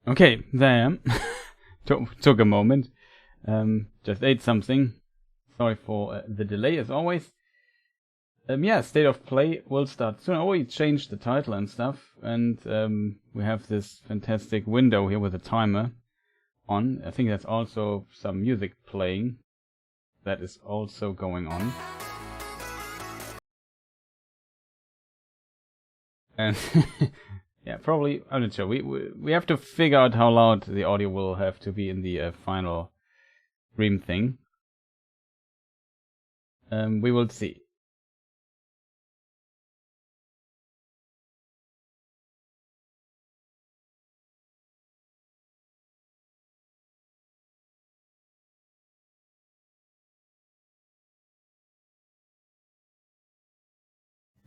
Okay, there. Took a moment. Just ate something. Sorry for the delay as always. Yeah, State of Play will start soon. I already changed the title and stuff, and we have this fantastic window here with a timer on. I think there's also some music playing. That is also going on. And yeah, probably, I'm not sure. We have to figure out how loud the audio will have to be in the final stream thing. We will see.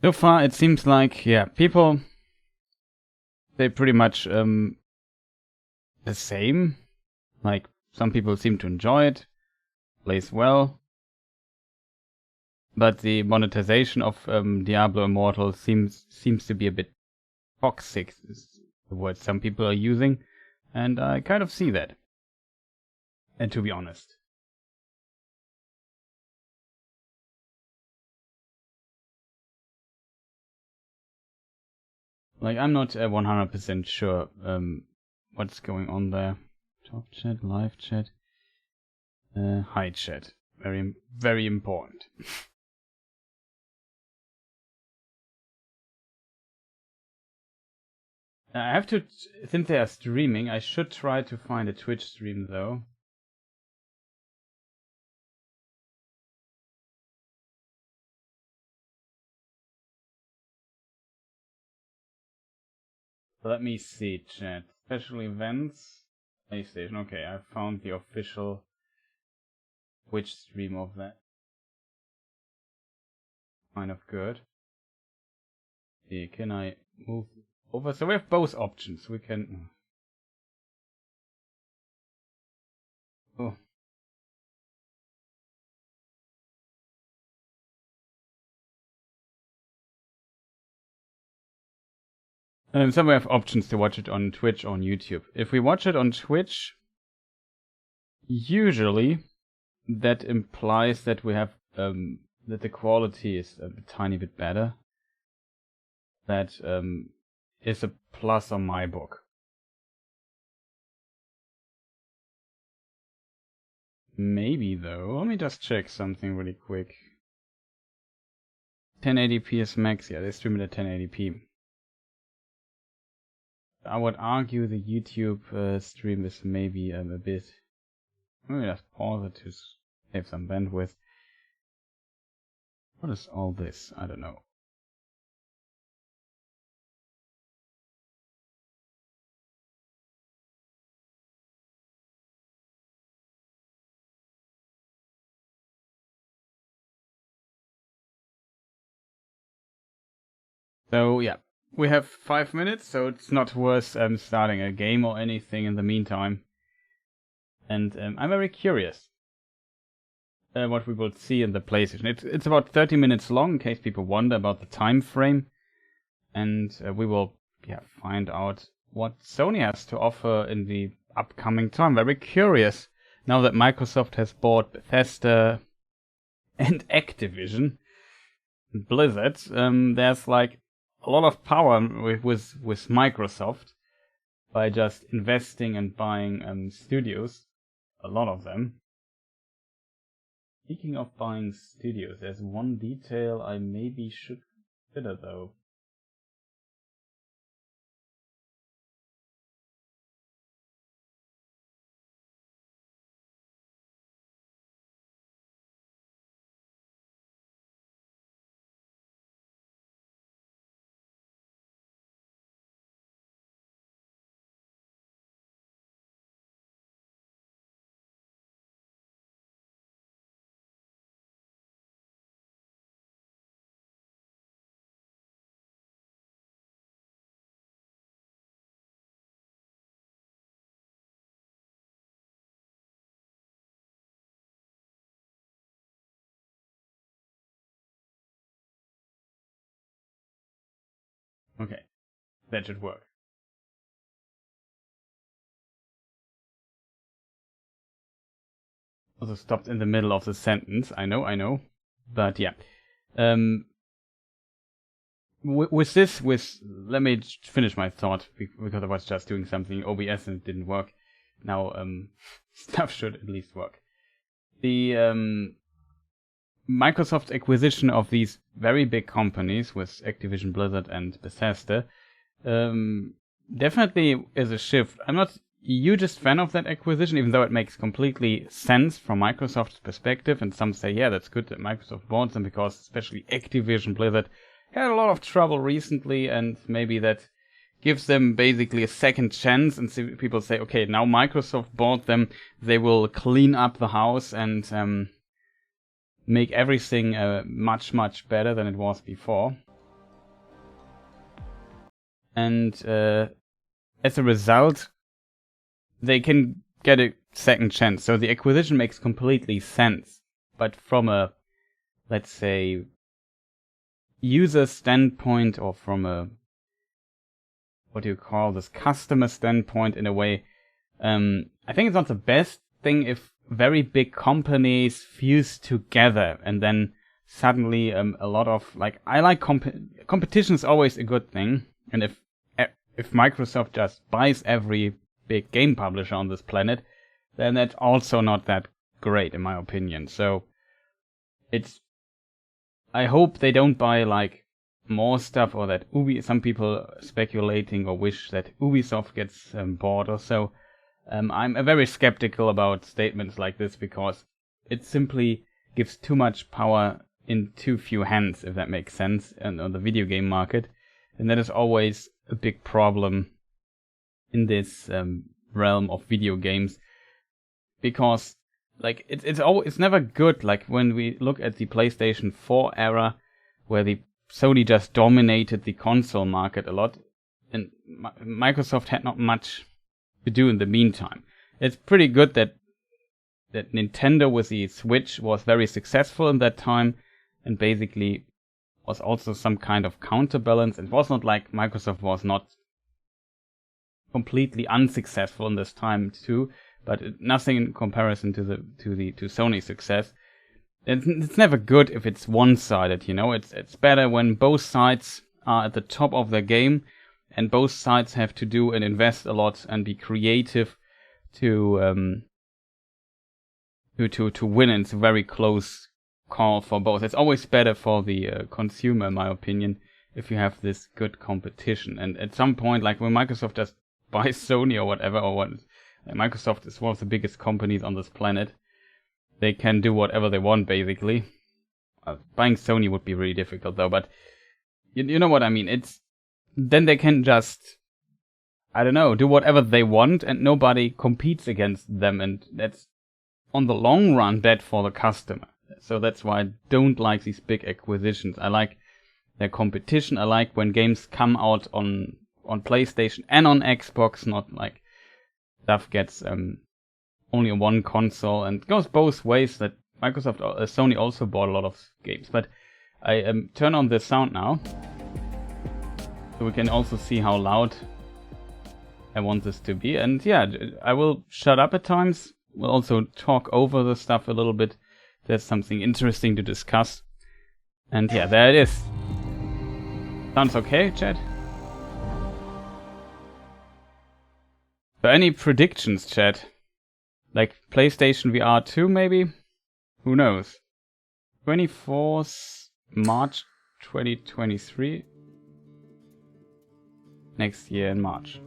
So far, it seems like, yeah, people, they pretty much the same. Like, some people seem to enjoy it, plays well, but the monetization of Diablo Immortal seems to be a bit toxic, is the word some people are using, and I kind of see that. And to be honest. Like, I'm not 100% sure what's going on there. Talk chat, live chat, hi chat. Very, very important. I have to, since they are streaming, I should try to find a Twitch stream though. Let me see, chat. Special events, PlayStation. Okay, I found the official Twitch stream of that. Kind of good. See, can I move over? So we have both options. We can. Oh. So we have options to watch it on Twitch or on YouTube. If we watch it on Twitch, usually that implies that we have that the quality is a tiny bit better. That is a plus on my book. Maybe though. Let me just check something really quick. 1080p is max. Yeah, they stream it at 1080p. I would argue the YouTube stream is maybe a bit. Let me just pause it to save some bandwidth. What is all this? I don't know. So yeah, we have 5 minutes, so it's not worth starting a game or anything in the meantime. And I'm very curious what we will see in the PlayStation. It's about 30 minutes long, in case people wonder about the time frame. And we will find out what Sony has to offer in the upcoming time. Very curious, now that Microsoft has bought Bethesda and Activision, Blizzard, there's like a lot of power with Microsoft by just investing and buying studios, a lot of them. Speaking of buying studios, there's one detail I maybe should consider though. Okay, that should work. Also stopped in the middle of the sentence. I know. But yeah. Let me finish my thought, because I was just doing something OBS and it didn't work. Now, stuff should at least work. The Microsoft's acquisition of these very big companies with Activision, Blizzard, and Bethesda definitely is a shift. I'm not hugest fan of that acquisition, even though it makes completely sense from Microsoft's perspective, and some say, yeah, that's good that Microsoft bought them, because especially Activision Blizzard had a lot of trouble recently, and maybe that gives them basically a second chance, and people say, okay, now Microsoft bought them, they will clean up the house and make everything much, much better than it was before. And as a result, they can get a second chance. So the acquisition makes completely sense. But from a, let's say, user standpoint, or from a, what do you call this, customer standpoint in a way, I think it's not the best thing if very big companies fuse together and then suddenly a lot of, like, I like competition is always a good thing, and if Microsoft just buys every big game publisher on this planet, then that's also not that great in my opinion. So I hope they don't buy like more stuff, or that some people are speculating or wish that Ubisoft gets bought or so. I'm very skeptical about statements like this, because it simply gives too much power in too few hands, if that makes sense, on the video game market. And that is always a big problem in this realm of video games, because like it's never good. Like when we look at the PlayStation 4 era, where the Sony just dominated the console market a lot, and Microsoft had not much to do in the meantime. It's pretty good that Nintendo with the Switch was very successful in that time, and basically was also some kind of counterbalance. It was not like Microsoft was not completely unsuccessful in this time too, but nothing in comparison to Sony's success. It's never good if it's one-sided, you know. It's better when both sides are at the top of their game, and both sides have to do and invest a lot and be creative to win. And it's a very close call for both. It's always better for the consumer, in my opinion, if you have this good competition. And at some point, like when Microsoft just buys Sony or whatever, Microsoft is one of the biggest companies on this planet. They can do whatever they want, basically. Buying Sony would be really difficult, though, but you know what I mean. Then they can just, I don't know, do whatever they want, and nobody competes against them, and that's, on the long run, bad for the customer. So that's why I don't like these big acquisitions. I like their competition. I like when games come out on PlayStation and on Xbox, not like stuff gets only on one console, and it goes both ways. That Sony also bought a lot of games. But I turn on the sound now, so we can also see how loud I want this to be. And yeah, I will shut up at times. We'll also talk over the stuff a little bit. There's something interesting to discuss. And yeah, there it is. Sounds okay, chat? So any predictions, chat? Like PlayStation VR 2, maybe? Who knows? 24th March 2023. Next year in March.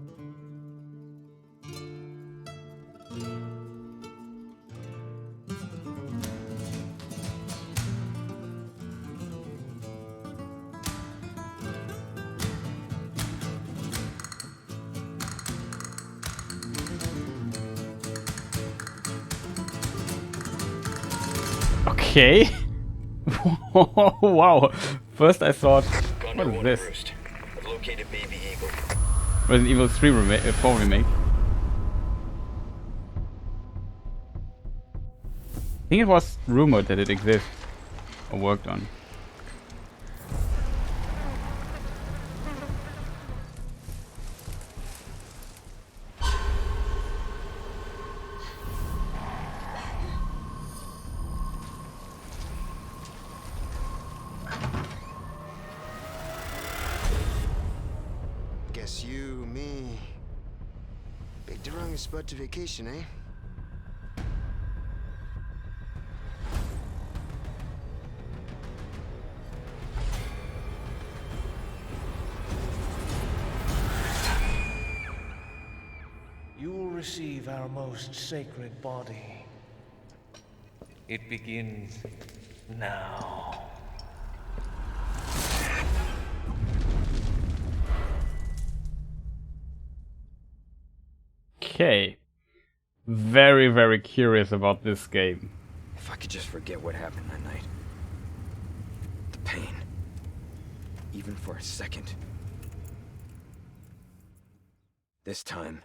Okay. Wow. First I thought, what is this? Resident Evil 3 remake, 4 remake. I think it was rumored that it exists or worked on. Us, you, me. Big the wrong spot to vacation, eh? You will receive our most sacred body. It begins now. Okay. Very, very curious about this game. If I could just forget what happened that night. The pain. Even for a second. This time,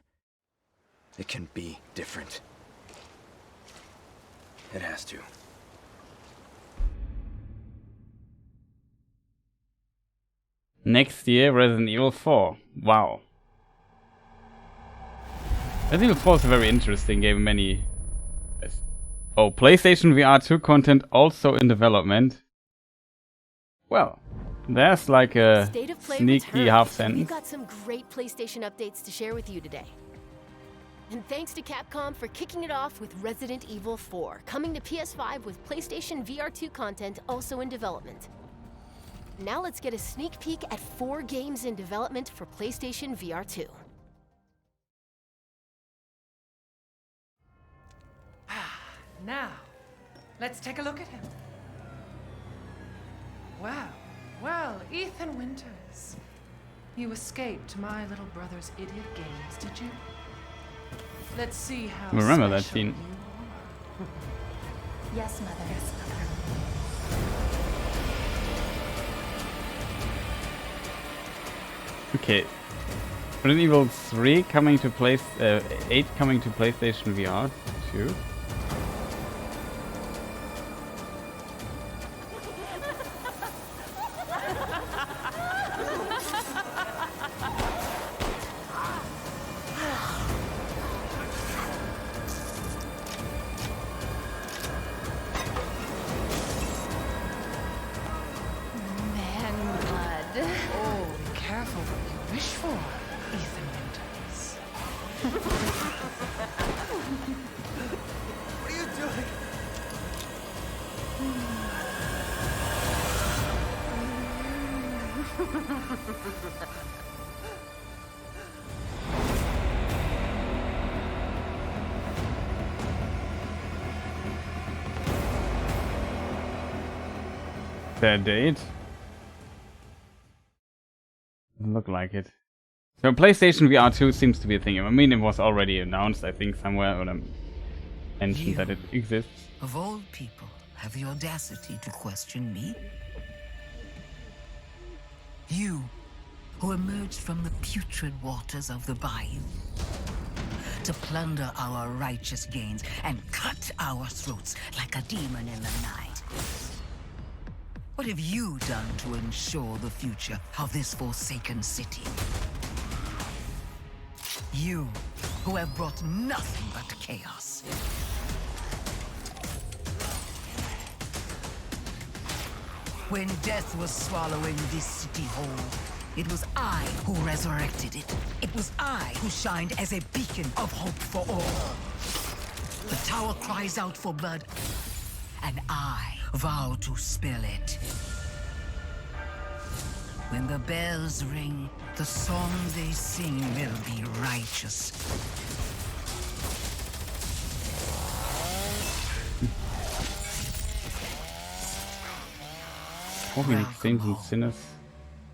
it can be different. It has to. Next year, Resident Evil 4. Wow. Resident Evil 4 is a very interesting game. Many... Oh, PlayStation VR 2 content also in development. Well, there's like a sneaky half sentence. We've got some great PlayStation updates to share with you today. And thanks to Capcom for kicking it off with Resident Evil 4, coming to PS5 with PlayStation VR 2 content also in development. Now let's get a sneak peek at 4 games in development for PlayStation VR 2. Now, let's take a look at him. Well, Ethan Winters. You escaped my little brother's idiot games, did you? Let's see how Remember that special scene. you are. Yes, Mother. Yes, Mother. Okay. Resident Evil 3 coming to 8 coming to PlayStation VR 2. Their date? Doesn't look like it. So PlayStation VR 2 seems to be a thing. I mean, it was already announced, I think, somewhere, or mentioned that it exists. Of all people, have the audacity to question me? You, who emerged from the putrid waters of the bayou to plunder our righteous gains and cut our throats like a demon in the night. What have you done to ensure the future of this forsaken city? You, who have brought nothing but chaos. When death was swallowing this city whole, it was I who resurrected it. It was I who shined as a beacon of hope for all. The tower cries out for blood, and I vow to spill it. When the bells ring, the song they sing will be righteous. Holy saints and sinners.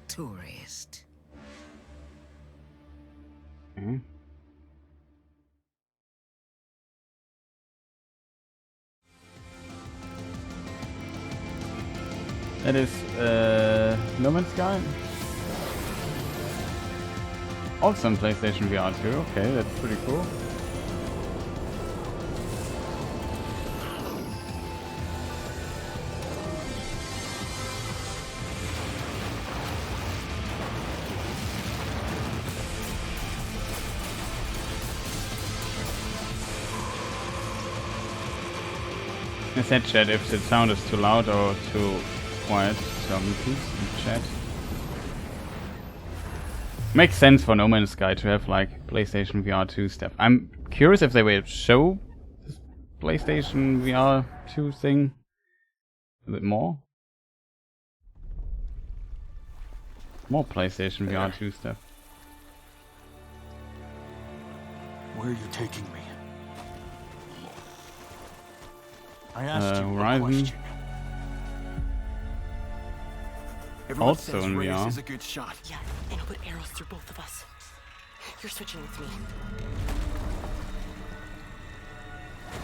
Tourist. Hmm. That is No Man's Sky. Also on PlayStation VR 2. Okay, that's pretty cool. I said chat if the sound is too loud or too quiet. Tell me please in chat. Makes sense for No Man's Sky to have like PlayStation VR 2 stuff. I'm curious if they will show this PlayStation VR 2 thing a bit more. More PlayStation VR 2 stuff. Where are you taking me? I asked you a Horizon. question. Everyone Also says in Reyes VR. is a good shot. Yeah, and he'll put arrows through both of us. You're switching with me.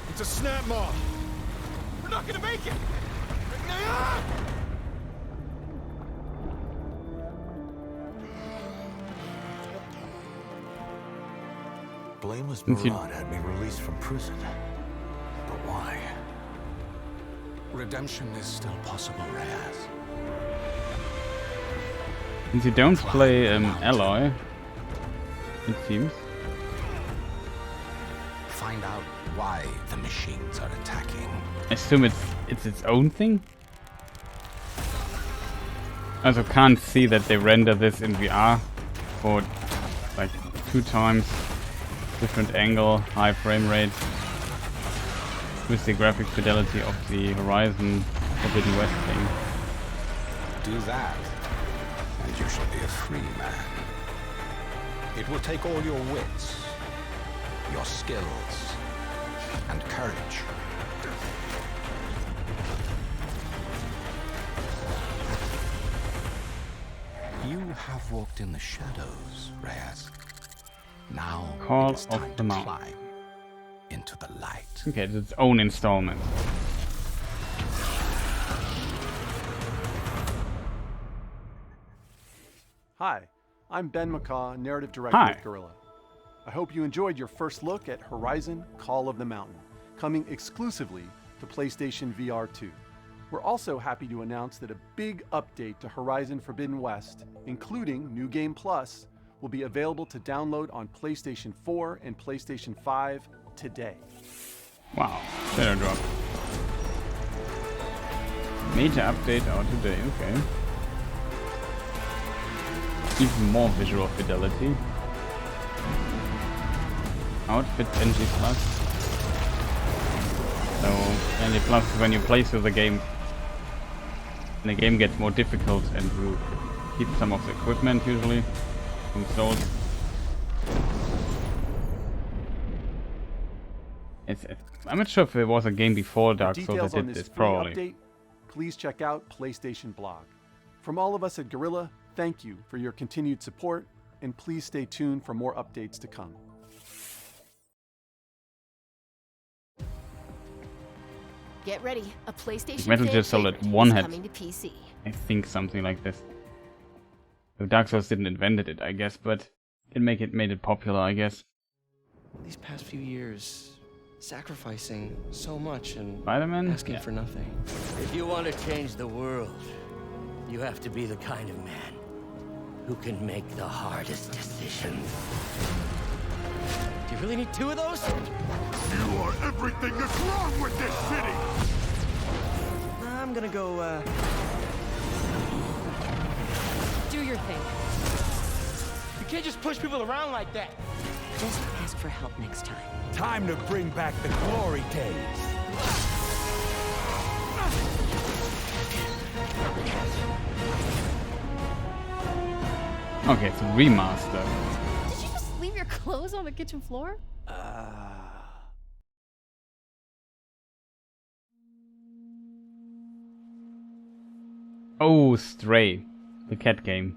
It's a snap mob. We're not gonna make it. Blameless Murad had me released from prison. But why? Redemption is still possible, Reyes. Since you don't play Alloy, it seems. Find out why the machines are attacking. I assume it's its own thing? I also can't see that they render this in VR for like 2 times different angle, high frame rate with the graphic fidelity of the Horizon Forbidden West thing. Do that, and you shall be a free man. It will take all your wits, your skills, and courage. You have walked in the shadows, Reyes. Now Call it is of time the to Mountain. climb into the light. Okay, it's its own installment. Hi, I'm Ben McCaw, Narrative Director Hi. with Guerrilla. I hope you enjoyed your first look at Horizon Call of the Mountain, coming exclusively to PlayStation VR 2. We're also happy to announce that a big update to Horizon Forbidden West, including New Game Plus, will be available to download on PlayStation 4 and PlayStation 5 today. Wow, shadow drop. Major update out today, okay. Even more visual fidelity. Outfit NG Plus. So NG Plus is when you play through the game and the game gets more difficult and you keep some of the equipment usually from Souls. I'm not sure if there was a game before Dark Souls Details that on did this this, free probably. update, please check out PlayStation Blog. From all of us at Guerrilla, thank you for your continued support, and please stay tuned for more updates to come. Get ready, a PlayStation Metal fan Gear Solid favorite 1 is had, coming to PC. I think, something like this. So Dark Souls didn't invent it, I guess, but it made it popular, I guess. These past few years, sacrificing so much and Spider-Man? asking Yeah. for nothing. If you want to change the world, you have to be the kind of man who can make the hardest decisions. Do you really need 2 of those? You are everything that's wrong with this city! I'm gonna go, Do your thing. You can't just push people around like that. Just ask for help next time. Time to bring back the glory days. Okay, it's a remaster. Did you just leave your clothes on the kitchen floor? Oh, Stray, the cat game.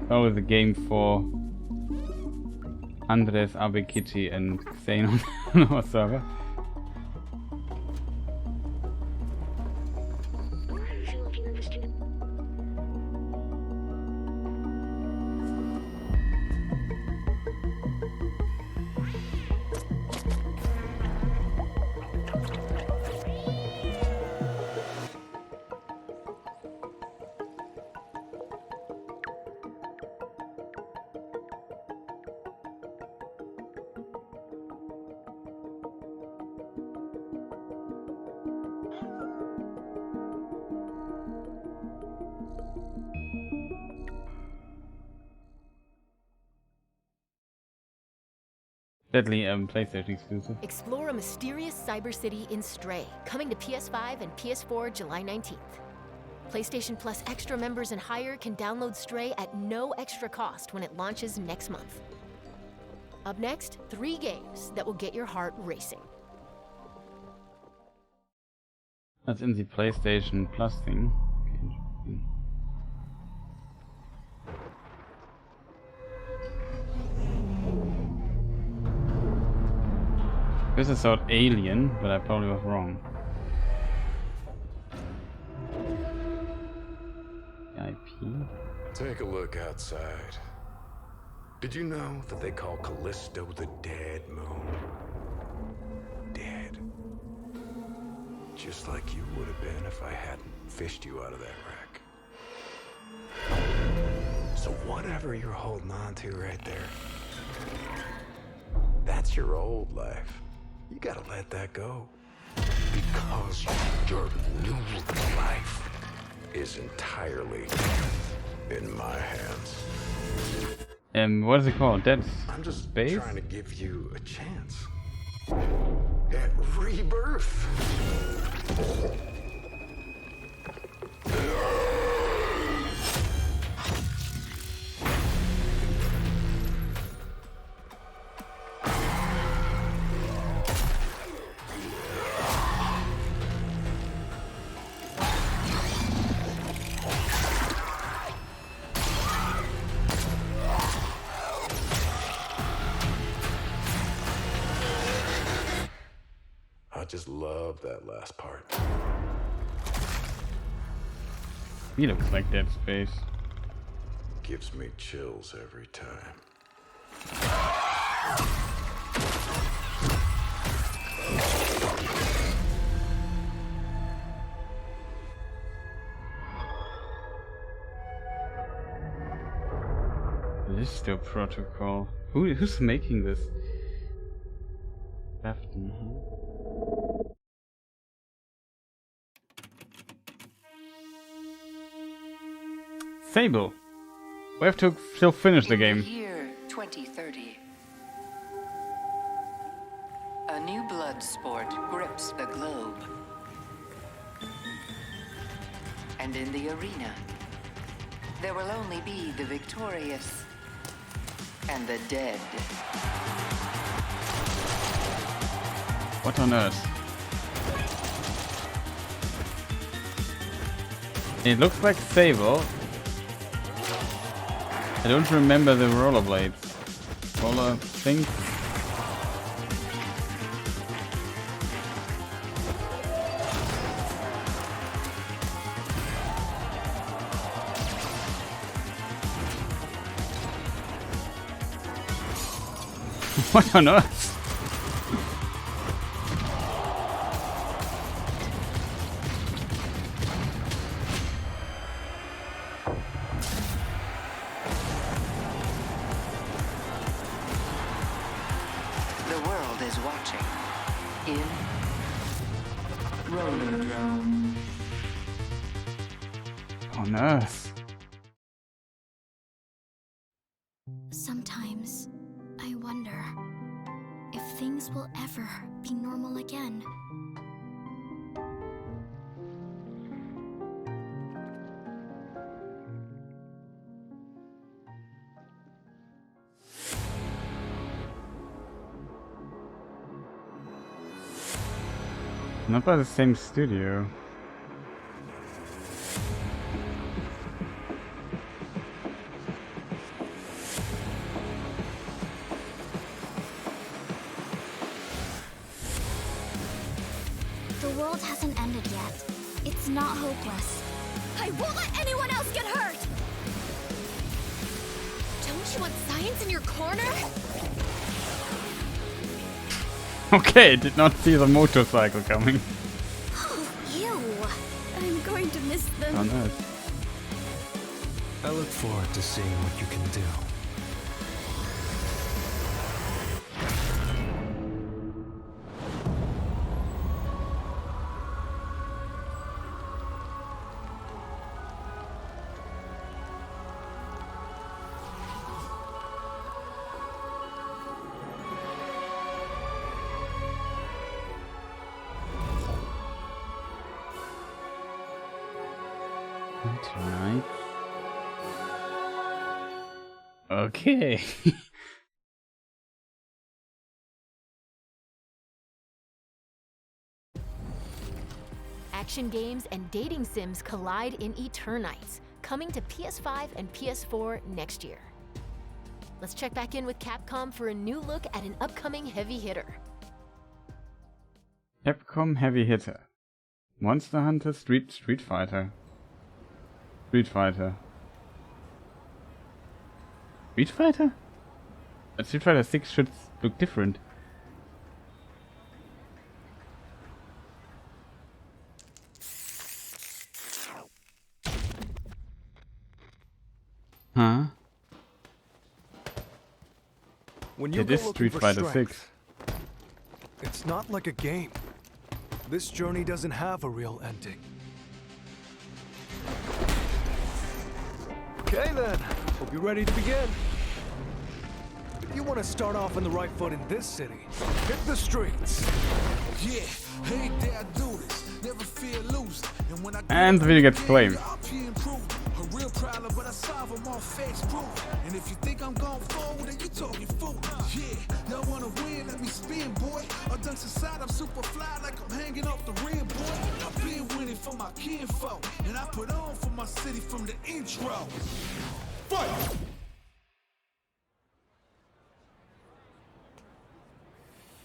Oh, the game for Andres, Abekiti and Xenon on our server. Deadly PlayStation exclusive. Explore a mysterious cyber city in Stray, coming to PS5 and PS4 July 19th. PlayStation Plus Extra members and higher can download Stray at no extra cost when it launches next month. Up next, 3 games that will get your heart racing. That's in the PlayStation Plus thing. Okay. This is called Alien, but I probably was wrong. IP. Take a look outside. Did you know that they call Callisto the Dead Moon? Dead. Just like you would have been if I hadn't fished you out of that wreck. So whatever you're holding on to right there, that's your old life. You gotta let that go. Because your new life is entirely in my hands. What is it called? Dead I'm just Space? trying to give you a chance at rebirth. I just love that last part. He looks like Dead Space. Gives me chills every time. Listo Protocol. Who's making this? Afton, Sable. We have to still finish the game. Year 2030. A new blood sport grips the globe. And in the arena, there will only be the victorious and the dead. What on earth? It looks like Sable. I don't remember the rollerblades. Roller things. What on earth? The world is watching in Rollerdrome. On earth. Sometimes I wonder if things will ever be normal again. Not by the same studio. The world hasn't ended yet. It's not hopeless. I won't let anyone else get hurt! Don't you want science in your corner? Okay, did not see the motorcycle coming. Oh, ew! I'm going to miss them. On earth. I look forward to seeing what you can do. tonight. Okay. Action games and dating sims collide in Eternites, coming to PS5 and PS4 next year. Let's check back in with Capcom for a new look at an upcoming heavy hitter. Capcom heavy hitter. Monster Hunter, Street Fighter. Street Fighter? But Street Fighter 6 should look different. Huh? When you It is Street Fighter 6. It's not like a game. This journey doesn't have a real ending. Okay then, hope you're ready to begin. If you want to start off on the right foot in this city, hit the streets. Yeah, hey there, I do this. Never feel loose. And the video gets claimed. A real problem, but I solve them all face proof. And if you think I'm going forward, then you talking fool. Yeah, y'all wanna win, let me spin, boy. All dunks aside, I'm super fly like I'm hanging off the rim, boy. I've been winning for my kinfolk, and I put on for my city from the intro. Fight!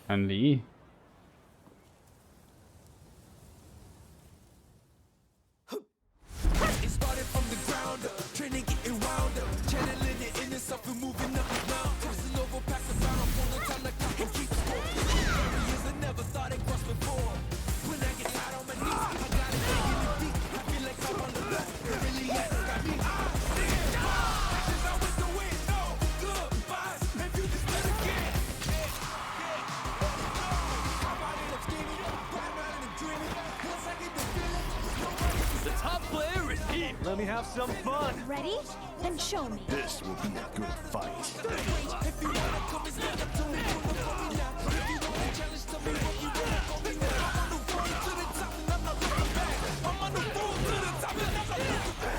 And the It started from the ground up, training getting wound up, channeling it in itself and moving up and down, crossing over, passing down on the time like I can keep score. Years I never thought I'd cross before. When I get tired on my knees, I got it digging it deep. I feel like I'm on the left, it really has got me. Since I went to win, no goodbyes, if you just let it get. The top player is here. Let me have some fun. Ready? Then show me. This will be a good fight. If you wanna come and stand up to me, pull up on me now. If you wanna challenge, tell me what you want from me now. I'm on the road to the top and I'm not looking back. I'm on the road to the top and I'm not looking back.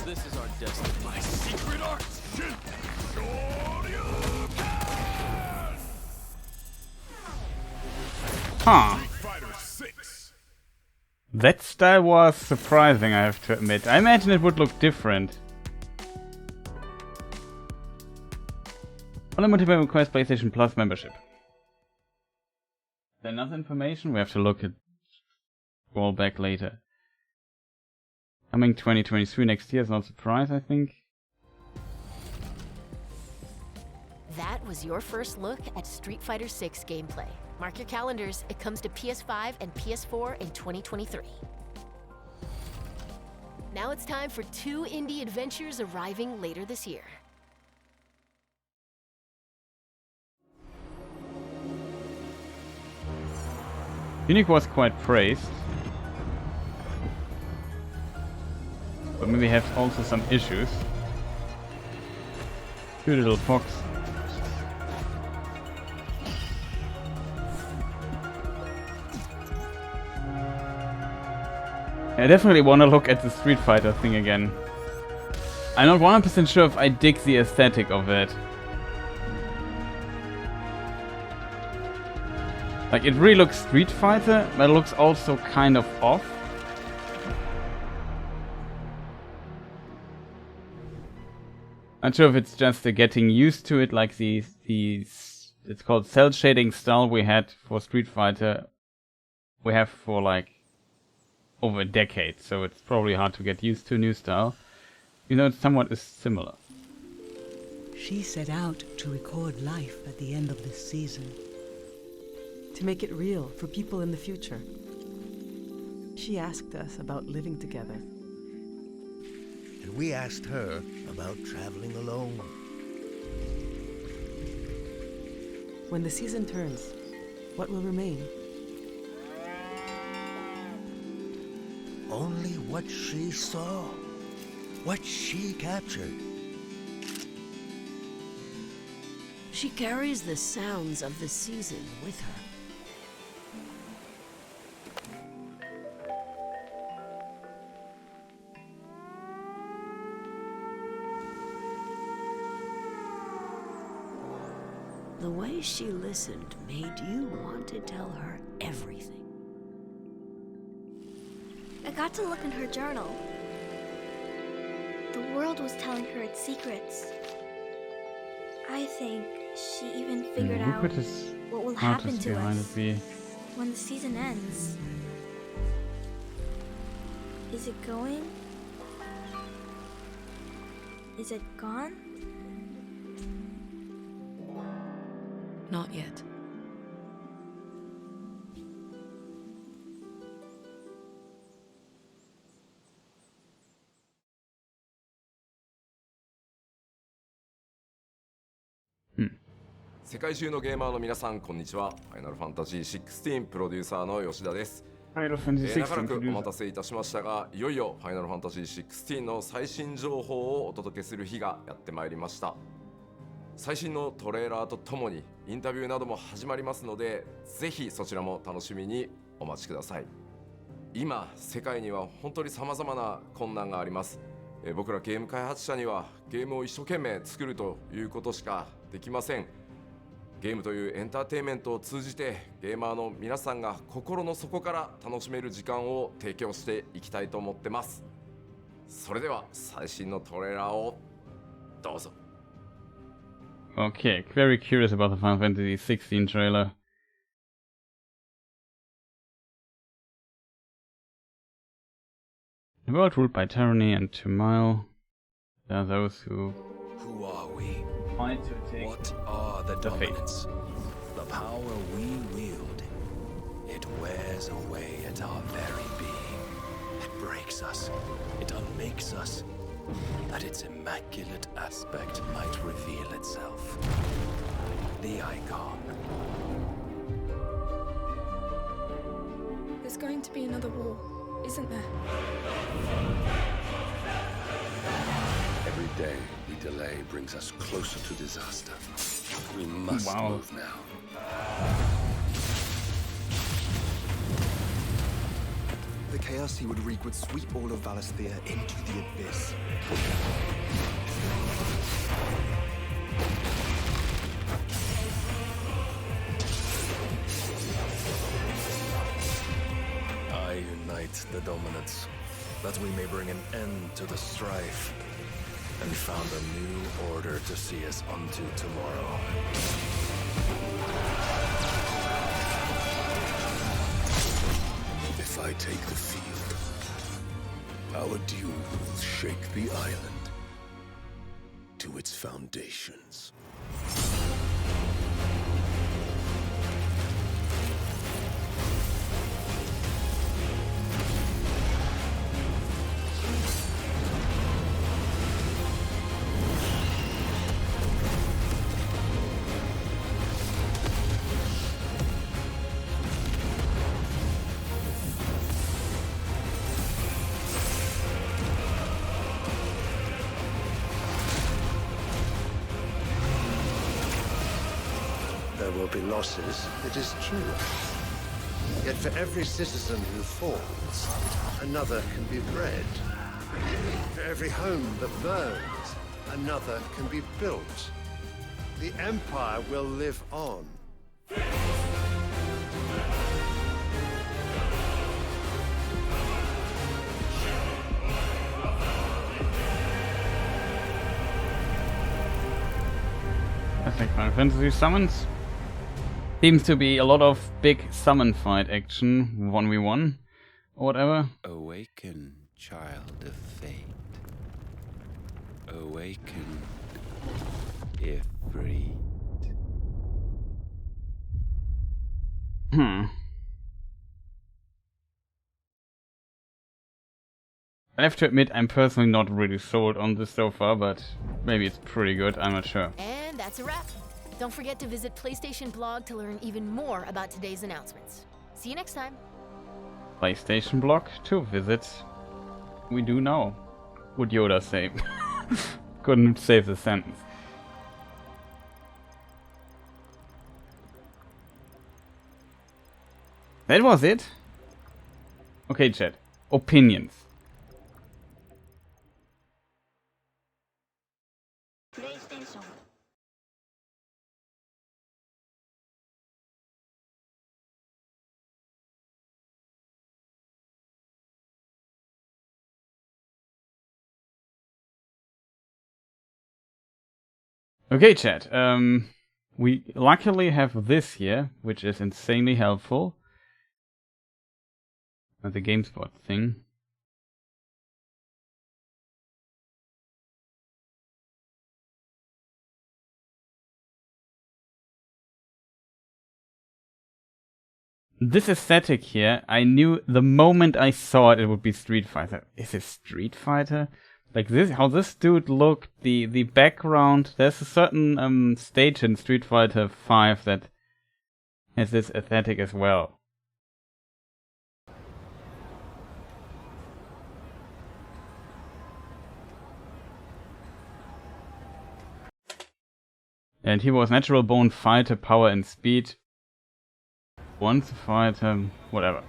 This is our destiny. My secret art. Huh. That style was surprising, I have to admit. I imagine it would look different. Only multiplayer requires PlayStation Plus membership. Is there enough information? We have to look at roll back later. Coming 2023 next year is not a surprise, I think. That was your first look at Street Fighter 6 gameplay. Mark your calendars, it comes to PS5 and PS4 in 2023. Now it's time for 2 indie adventures arriving later this year. Unique was quite praised, but maybe have also some issues. Cute little fox. I definitely want to look at the Street Fighter thing again. I'm not 100% sure if I dig the aesthetic of it. Like, it really looks Street Fighter, but it looks also kind of off. Not sure if it's just getting used to it, like these it's called cell shading style we had for Street Fighter. We have for like over a decade, so it's probably hard to get used to a new style. You know, it somewhat is similar. She set out to record life at the end of this season. To make it real for people in the future. She asked us about living together. And we asked her about traveling alone. When the season turns, what will remain? Only what she saw, what she captured. She carries the sounds of the season with her. The way she listened made you want to tell her everything. I got to look in her journal. The world was telling her its secrets. I think she even figured Who out could this what will happen artist to behind us it be? when the season ends. Is it going? Is it gone? Not yet. Hmm. 世界中のゲーマーの皆さんこんにちは。ファイナルファンタジー16プロデューサーの吉田です。Final Fantasy 長らくお 16 待たせいたしましたが、いよいよファイナルファンタジー16の最新情報をお届けする日がやってまいりました。最新のトレーラーとともにインタビューなども始まりますので、ぜひそちらも楽しみにお待ちください。今世界には本当に様々な困難があります。僕らゲーム開発者にはゲームを一生懸命作るということしかできません。ゲームというエンターテインメントを通じてゲーマーの皆さんが心の底から楽しめる時間を提供していきたいと思ってます。それでは最新のトレーラーをどうぞ。Okay, very curious about the Final Fantasy 16 trailer. The world ruled by tyranny and turmoil. There are those who are we? fight to take what are the dominants? The power we wield. It wears away at our very being. It breaks us. It unmakes us. That its immaculate aspect might reveal itself. The icon. There's going to be another war, isn't there? Every day we delay brings us closer to disaster. We must move now. The chaos he would wreak would sweep all of Valisthea into the abyss. I unite the dominants, that we may bring an end to the strife, and found a new order to see us unto tomorrow. If I take the field, our duel will shake the island to its foundations. There will be losses, it is true. Yet for every citizen who falls, another can be bred. For every home that burns, another can be built. The Empire will live on. I think Final Fantasy summons. Seems to be a lot of big summon fight action, 1v1 or whatever. Awaken, child of fate. Awaken, Ifrit. I have to admit, I'm personally not really sold on this so far, but maybe it's pretty good, I'm not sure. And that's a wrap. Don't forget to visit PlayStation blog to learn even more about today's announcements. See you next time. PlayStation blog to visit. We do now. Would Yoda say. Couldn't save the sentence. That was it. Okay, chat. Opinions. PlayStation. Okay, chat. We luckily have this here, which is insanely helpful. The GameSpot thing. This aesthetic here, I knew the moment I saw it, it would be Street Fighter. Is it Street Fighter? Like this, how this dude looked, the background. There's a certain stage in Street Fighter 5 that has this aesthetic as well. And he was natural born fighter, power and speed. Once a fighter, whatever.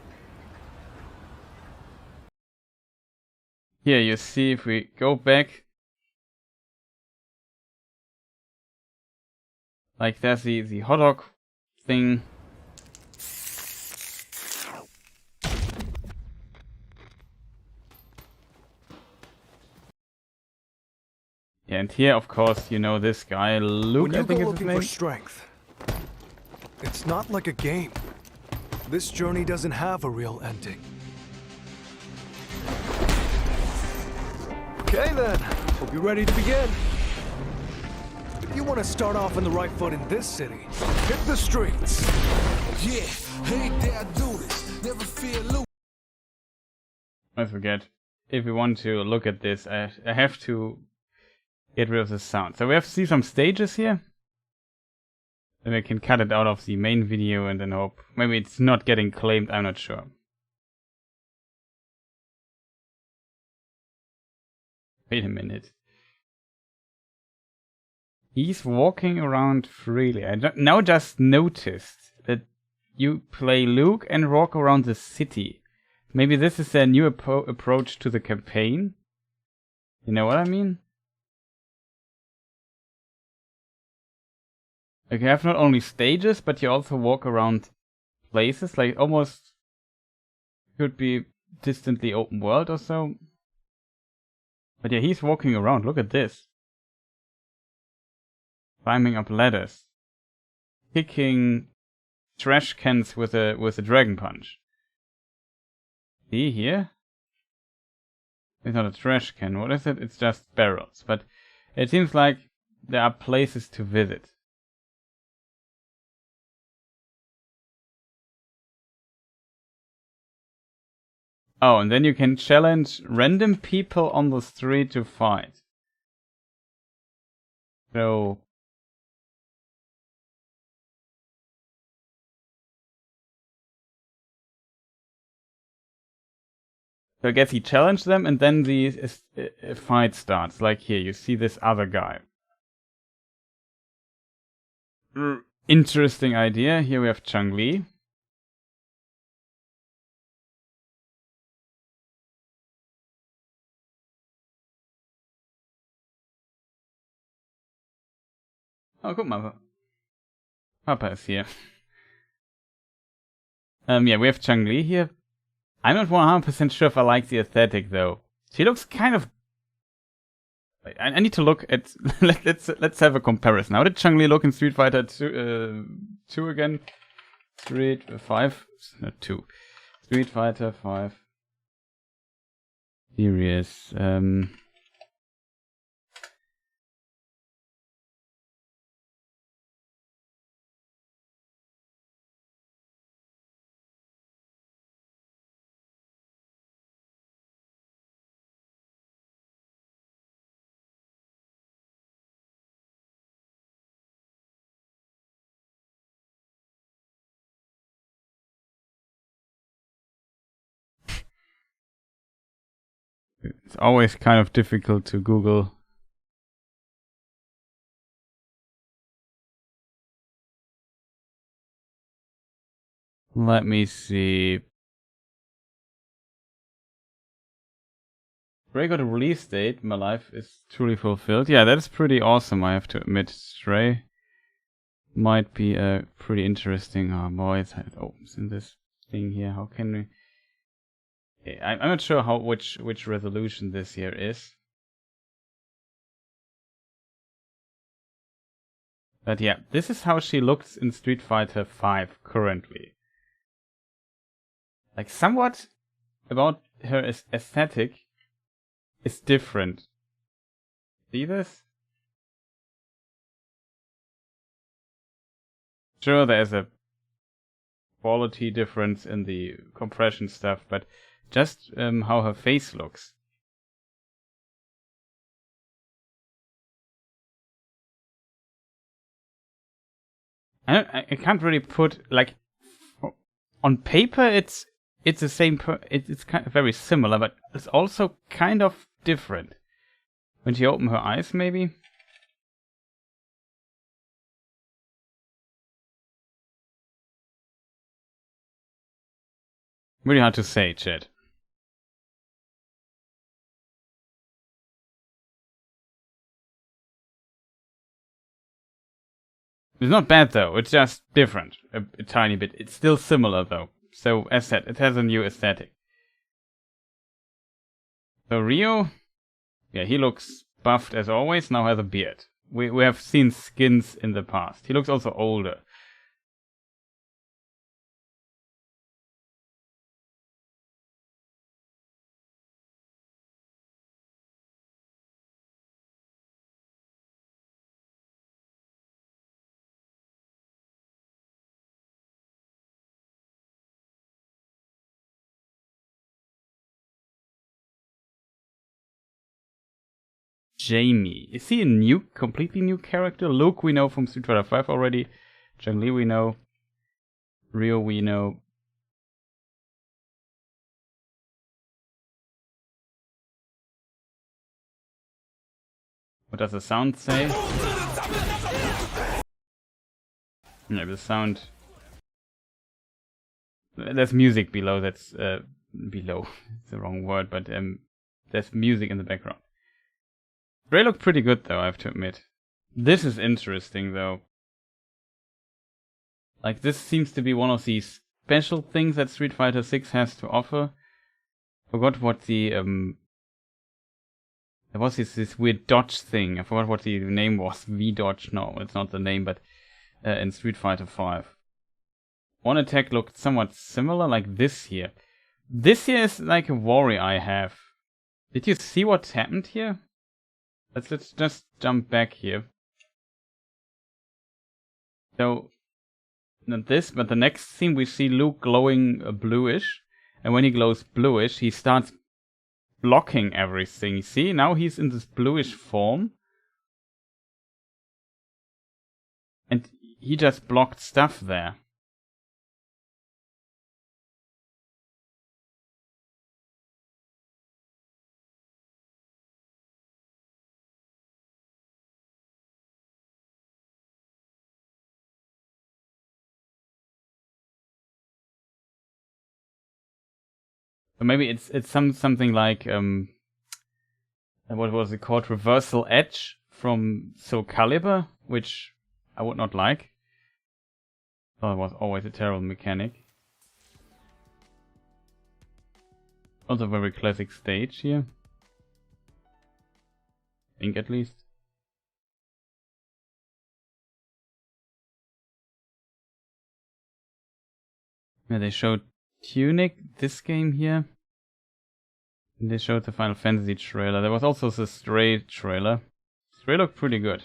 Here you see if we go back. Like there's the hot dog thing. Yeah, and here of course you know this guy Luke. When you I think go is his looking name. for strength, it's not like a game. This journey doesn't have a real ending. Okay then, hope you're ready to begin. If you want to start off on the right foot in this city, hit the streets. Yeah, hey there, I do this. Never fear lose. I forget. If we want to look at this, I have to get rid of the sound. So we have to see some stages here. Then we can cut it out of the main video and then hope. Maybe it's not getting claimed, I'm not sure. Wait a minute. He's walking around freely. I now just noticed that you play Luke and walk around the city. Maybe this is their new approach to the campaign? You know what I mean? Like you have not only stages, but you also walk around places, like almost could be distantly open world or so. But yeah, he's walking around, look at this. Climbing up ladders. Kicking trash cans with a dragon punch. See here? It's not a trash can, what is it? It's just barrels. But it seems like there are places to visit. Oh, and then you can challenge random people on the street to fight. So I guess he challenged them and then the fight starts. Like here, you see this other guy. Interesting idea. Here we have Chun-Li. Oh, guck mal. Papa is here. Yeah, we have Chun-Li here. I'm not 100% sure if I like the aesthetic though. She looks kind of. I need to look at. let's have a comparison. How did Chun-Li look in Street Fighter 2 again? Street 5, not 2. Street Fighter 5. Serious. It's always kind of difficult to Google. Let me see. Stray got a release date. My life is truly fulfilled. Yeah, that's pretty awesome, I have to admit. Stray might be a pretty interesting. Oh boy, it opens in this thing here. How can we... I'm not sure which resolution this here is. But yeah, this is how she looks in Street Fighter V currently. Like, somewhat about her aesthetic is different. See this? Sure, there's a quality difference in the compression stuff, but just how her face looks. I can't really put, like, on paper it's the same, it's kind of very similar, but it's also kind of different. When she opened her eyes, maybe? Really hard to say, chat. It's not bad though, it's just different a tiny bit. It's still similar though. So as said, it has a new aesthetic. So Rio, yeah, he looks buffed as always, now has a beard. We have seen skins in the past. He looks also older. Jamie. Is he a completely new character? Luke we know from Street Fighter V already. Zhongli we know. Rio we know. What does the sound say? No, the sound... There's music below, that's... below, it's the wrong word, but there's music in the background. Ray looked pretty good though, I have to admit. This is interesting though. Like, this seems to be one of these special things that Street Fighter 6 has to offer. Forgot what the there was this weird dodge thing. I forgot what the name was. V-dodge? No, it's not the name, but in Street Fighter 5. One attack looked somewhat similar, like this here. This here is like a worry I have. Did you see what happened here? Let's just jump back here. So, not this, but the next scene we see Luke glowing bluish. And when he glows bluish, he starts blocking everything. See, now he's in this bluish form. And he just blocked stuff there. So maybe it's something like what was it called? Reversal Edge from Soul Calibur, which I would not like. Oh, it was always a terrible mechanic. Also a very classic stage here. I think at least. Yeah, they showed Tunic, this game here. And they showed the Final Fantasy trailer. There was also the Stray trailer. Stray looked pretty good.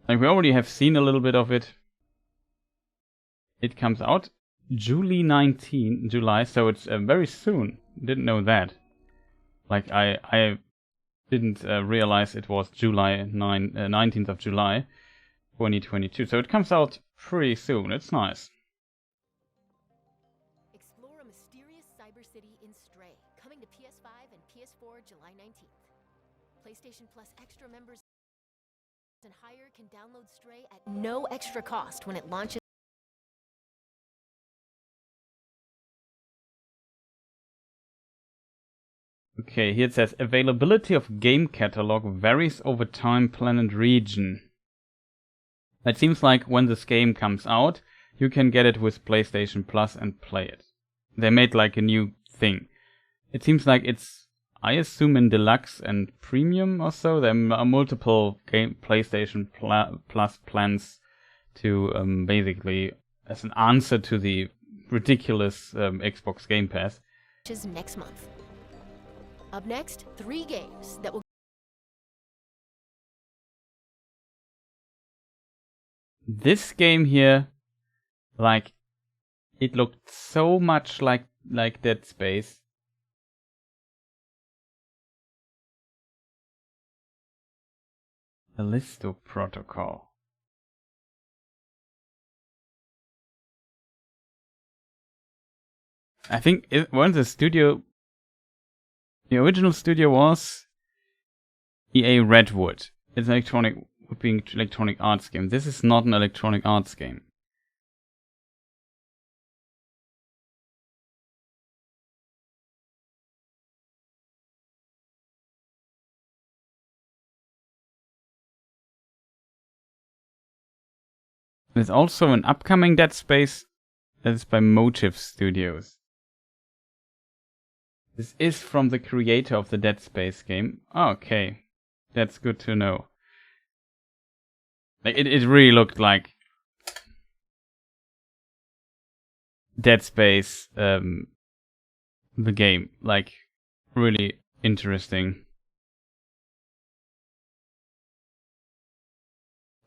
Like, we already have seen a little bit of it. It comes out July, so it's very soon. Didn't know that. Like, I didn't realize it was July 19th of July 2022. So it comes out pretty soon. It's nice. PlayStation Plus extra members and higher can download Stray at no extra cost when it launches. Okay, here it says availability of game catalog varies over time, planet, region. It seems like when this game comes out, you can get it with PlayStation Plus and play it. They made like a new thing. It seems like it's, I assume, in Deluxe and Premium or so. There are multiple PlayStation Plus plans to basically as an answer to the ridiculous Xbox Game Pass. Which is next month. Up next, 3 games that will. This game here, like, it looked so much like Dead Space. Callisto Protocol. I think the original studio was EA Redwood. It's would be an Electronic Arts game. This is not an Electronic Arts game. There's also an upcoming Dead Space that is by Motive Studios. This is from the creator of the Dead Space game. Oh, okay, that's good to know. Like it really looked like Dead Space, the game. Like really interesting.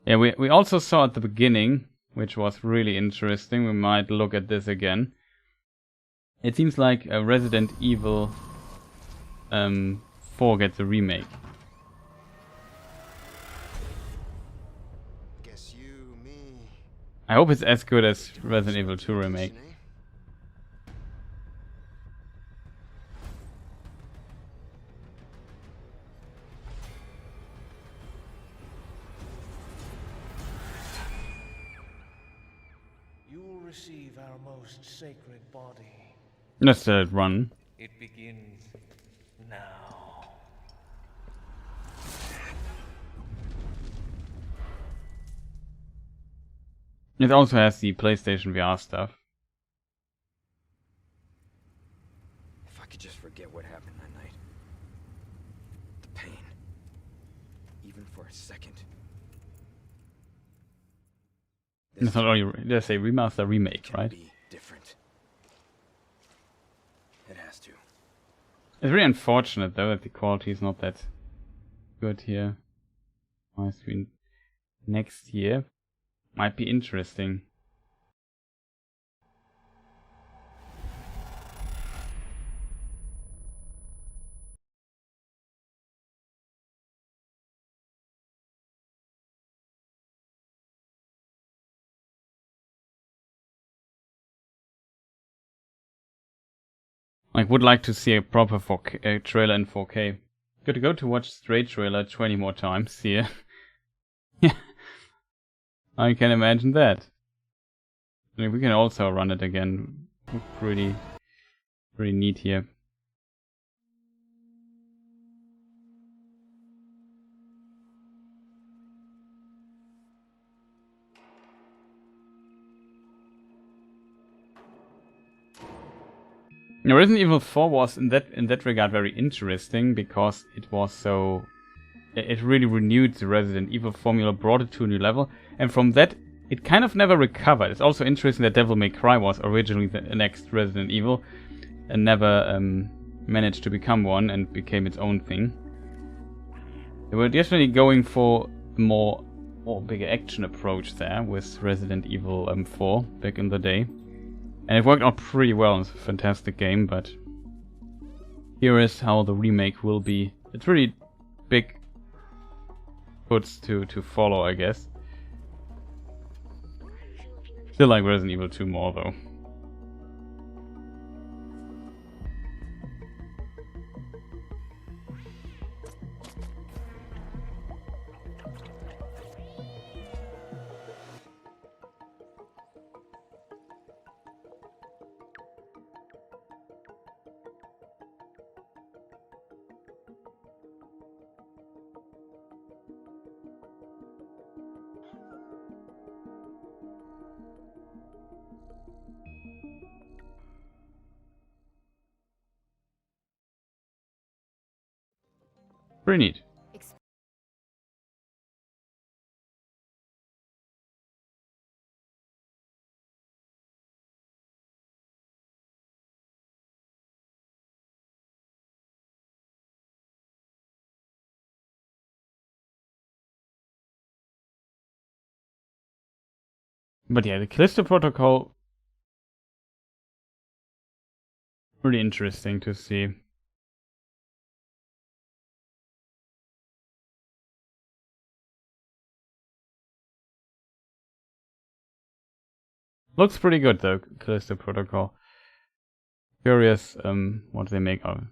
Yeah, we also saw at the beginning, which was really interesting. We might look at this again. It seems like Resident Evil 4 gets a remake. Guess you, me. I hope it's as good as Resident Evil 2 remake. You will receive our most sacred body. Let's let it run. It begins now. It also has the PlayStation VR stuff. If I could just forget what happened that night. The pain. Even for a second. It's not only, they say remaster, remake, right? Different. It has to. It's really unfortunate though that the quality is not that good here. My screen next year might be interesting. I would like to see a proper 4K, trailer in 4K. Good to go to watch Stray trailer 20 more times here. Yeah, I can imagine that. I mean, we can also run it again. Pretty neat here. Now, Resident Evil 4 was in that regard very interesting because it was so, it really renewed the Resident Evil formula, brought it to a new level, and from that it kind of never recovered. It's also interesting that Devil May Cry was originally the next Resident Evil and never managed to become one and became its own thing. They were definitely going for a more bigger action approach there with Resident Evil 4 back in the day. And it worked out pretty well. It's a fantastic game, but here is how the remake will be. It's really big puts to follow, I guess. Still like Resident Evil 2 more, though. Pretty neat. But yeah, the Callisto Protocol, really interesting to see. Looks pretty good though, Callisto Protocol. Curious what they make of it.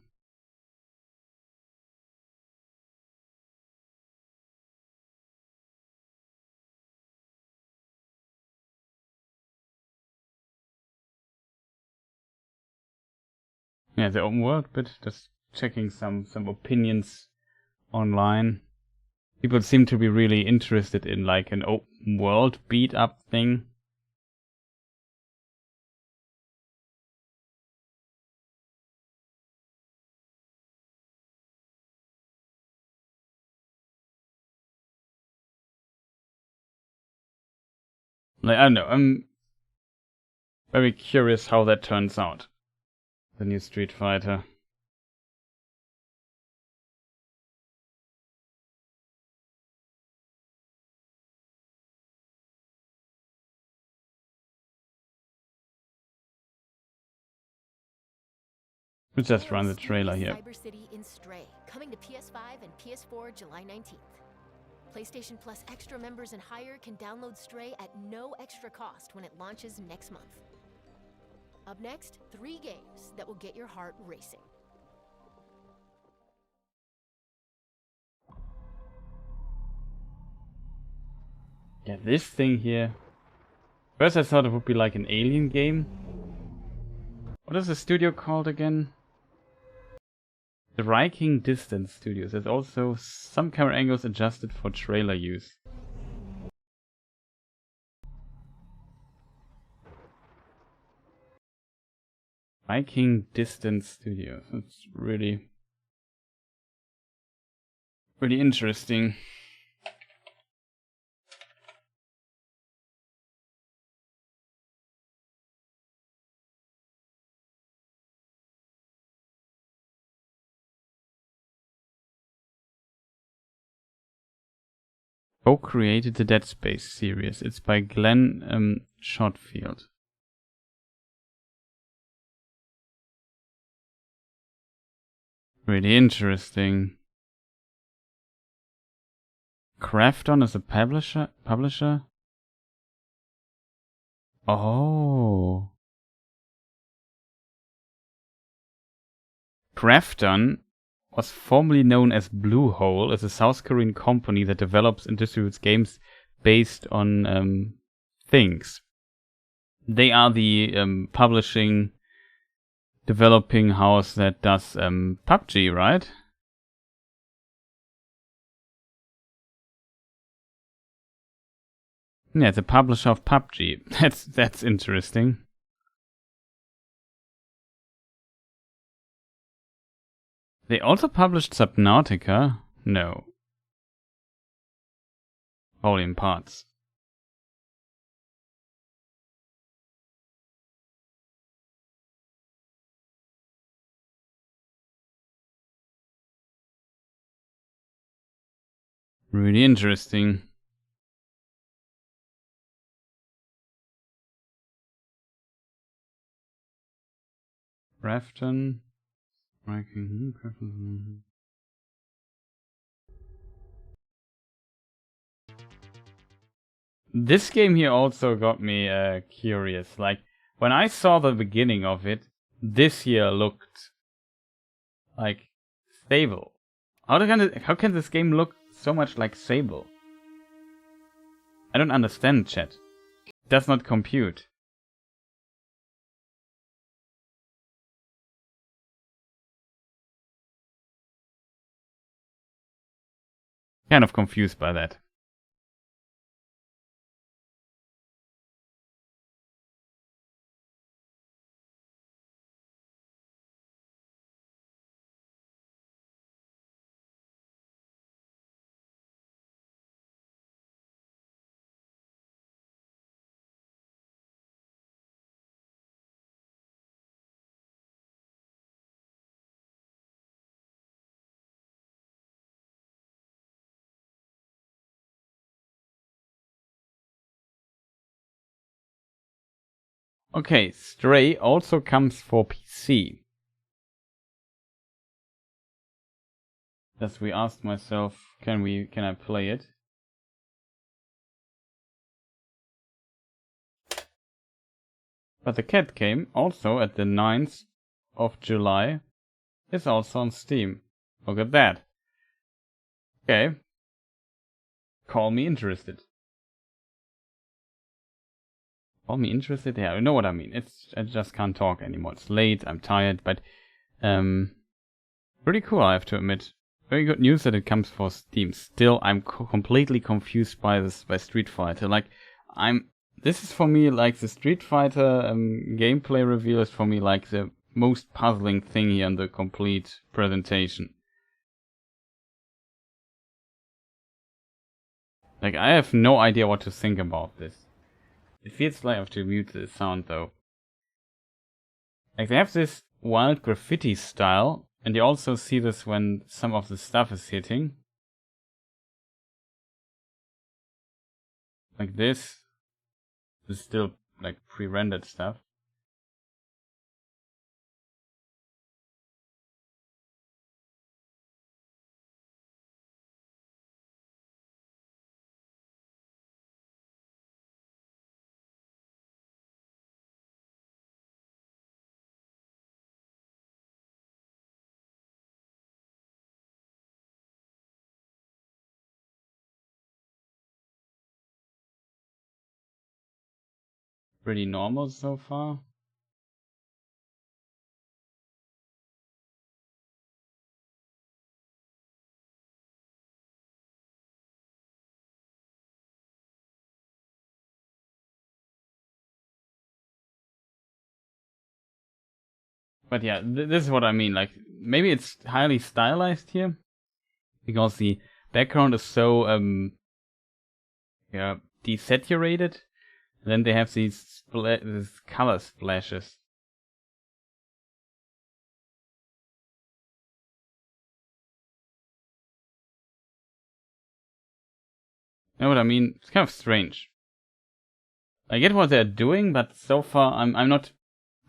Yeah, the open world bit, just checking some opinions online. People seem to be really interested in like an open world beat up thing. Like, I don't know, I'm very curious how that turns out. The new Street Fighter. Let's just run the trailer here. Cyber City in Stray, coming to PS5 and PS4 July 19th. PlayStation Plus Extra members and higher can download Stray at no extra cost when it launches next month. Up next, 3 games that will get your heart racing. Yeah, this thing here. First I thought it would be like an Alien game. What is the studio called again? The Striking Distance Studios. There's also some camera angles adjusted for trailer use. Striking Distance Studios. That's really interesting. Co-created the Dead Space series. It's by Glenn Shotfield. Really interesting. Krafton is a publisher? Oh. Krafton was formerly known as Bluehole, is a South Korean company that develops and distributes games based on things. They are the publishing, developing house that does PUBG, right? Yeah, the publisher of PUBG. That's interesting. They also published Subnautica? No. All in parts. Really interesting. Krafton. This game here also got me curious. Like, when I saw the beginning of it, this here looked like Sable. How can this game look so much like Sable? I don't understand, chat. It does not compute. Kind of confused by that. Okay, Stray also comes for PC. As we asked myself, can I play it? But the cat game, also at the 9th of July, is also on Steam. Look at that. Okay. Call me interested. Call me interested? Yeah, you know what I mean. I just can't talk anymore. It's late, I'm tired, but pretty cool, I have to admit. Very good news that it comes for Steam. Still, I'm completely confused by Street Fighter. Like, this is for me like the Street Fighter gameplay reveal is for me like the most puzzling thing here in the complete presentation. Like, I have no idea what to think about this. It feels like I have to mute the sound though. Like, they have this wild graffiti style, and you also see this when some of the stuff is hitting. Like this. This is still like pre-rendered stuff. Pretty normal so far. But yeah, this is what I mean. Like, maybe it's highly stylized here because the background is so desaturated. Then they have these color splashes. You know what I mean? It's kind of strange. I get what they're doing, but so far I'm not.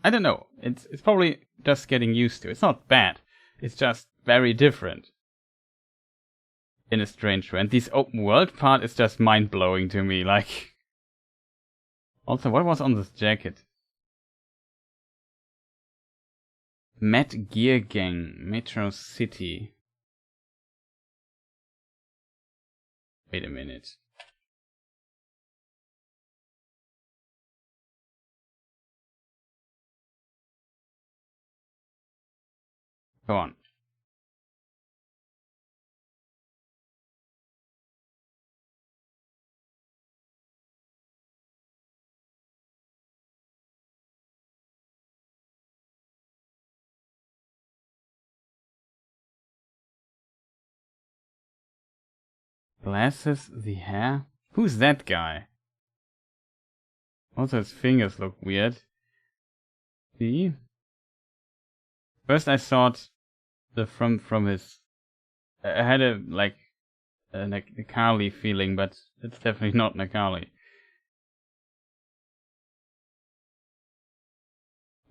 I don't know. It's probably just getting used to. It's not bad. It's just very different. In a strange way. And this open world part is just mind blowing to me. Like. Also, what was on this jacket? Met Gear Gang, Metro City. Wait a minute. Go on. Glasses, the hair? Who's that guy? Also his fingers look weird. See? First I thought from his... I had a Nakali feeling, but it's definitely not Nakali.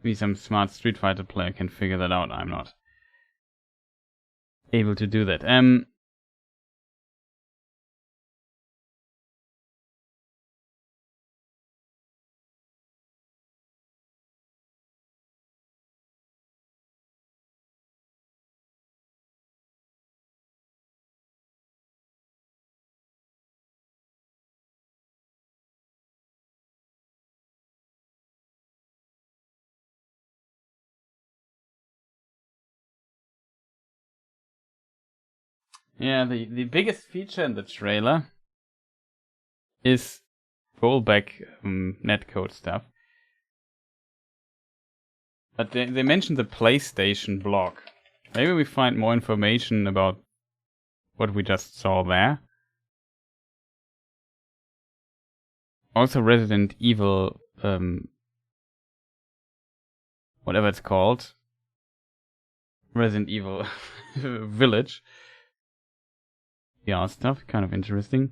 Maybe some smart Street Fighter player can figure that out. I'm not able to do that. Yeah, the biggest feature in the trailer is rollback netcode stuff. But they mentioned the PlayStation blog. Maybe we find more information about what we just saw there. Also Resident Evil, whatever it's called. Resident Evil Village. Yeah, stuff, kind of interesting.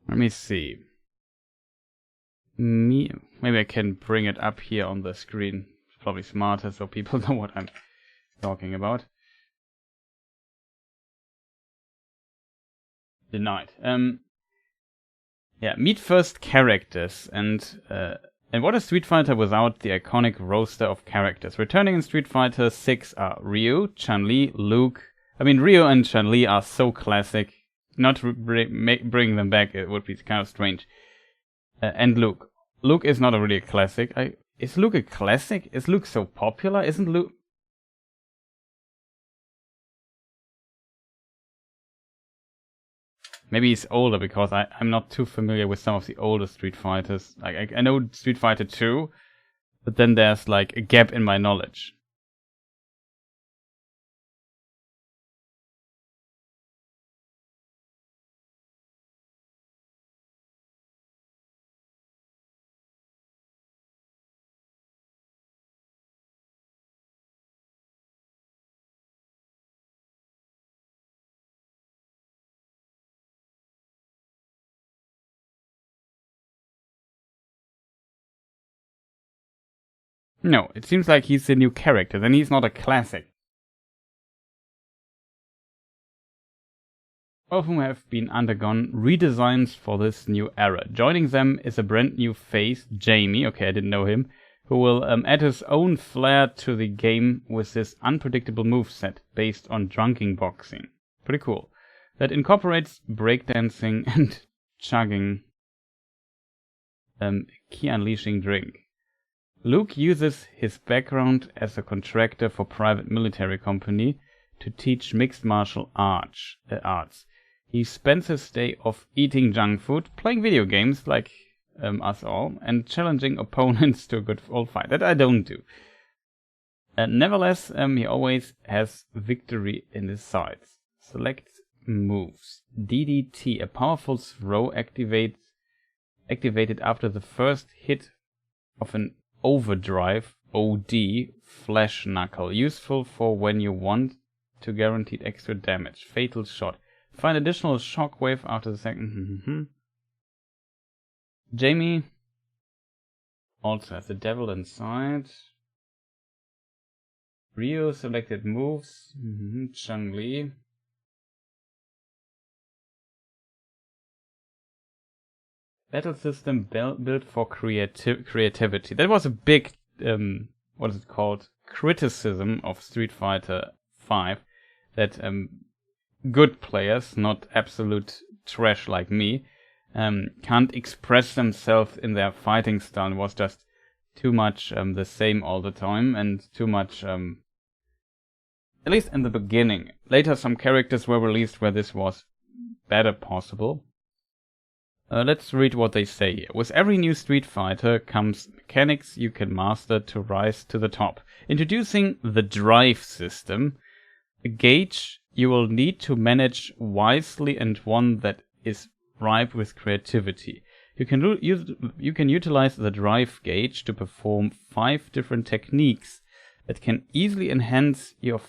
Let me see. Maybe I can bring it up here on the screen. It's probably smarter so people know what I'm talking about. Denied. Yeah, meet first characters, and what is Street Fighter without the iconic roster of characters? Returning in Street Fighter 6 are Ryu, Chun-Li, Luke. I mean, Ryu and Chun-Li are so classic. Not to bring them back, it would be kind of strange. And Luke. Luke is not really a classic. Is Luke a classic? Is Luke so popular? Isn't Luke... Maybe he's older because I'm not too familiar with some of the older Street Fighters. Like I know Street Fighter 2, but then there's like a gap in my knowledge. No, it seems like he's the new character, then he's not a classic. All of whom have been undergone redesigns for this new era. Joining them is a brand new face, Jamie, okay, I didn't know him, who will add his own flair to the game with this unpredictable moveset based on drunken boxing. Pretty cool. That incorporates breakdancing and chugging key unleashing drink. Luke uses his background as a contractor for private military company to teach mixed martial arts. He spends his day off eating junk food, playing video games like us all, and challenging opponents to a good old fight. That I don't do. Nevertheless, he always has victory in his sights. Select moves. DDT, a powerful throw activated after the first hit of an overdrive, OD, flash knuckle. Useful for when you want to guaranteed extra damage. Fatal shot. Find additional shockwave after the second. Jamie also has the devil inside. Ryu selected moves. Chun-Li. Battle system built for creativity. That was a big, what is it called? Criticism of Street Fighter 5. That good players, not absolute trash like me, can't express themselves in their fighting style. It was just too much the same all the time, and too much, at least in the beginning. Later some characters were released where this was better possible. Let's read what they say here. With every new Street Fighter comes mechanics you can master to rise to the top. Introducing the drive system, a gauge you will need to manage wisely and one that is ripe with creativity. You can utilize the drive gauge to perform 5 different techniques that can easily enhance your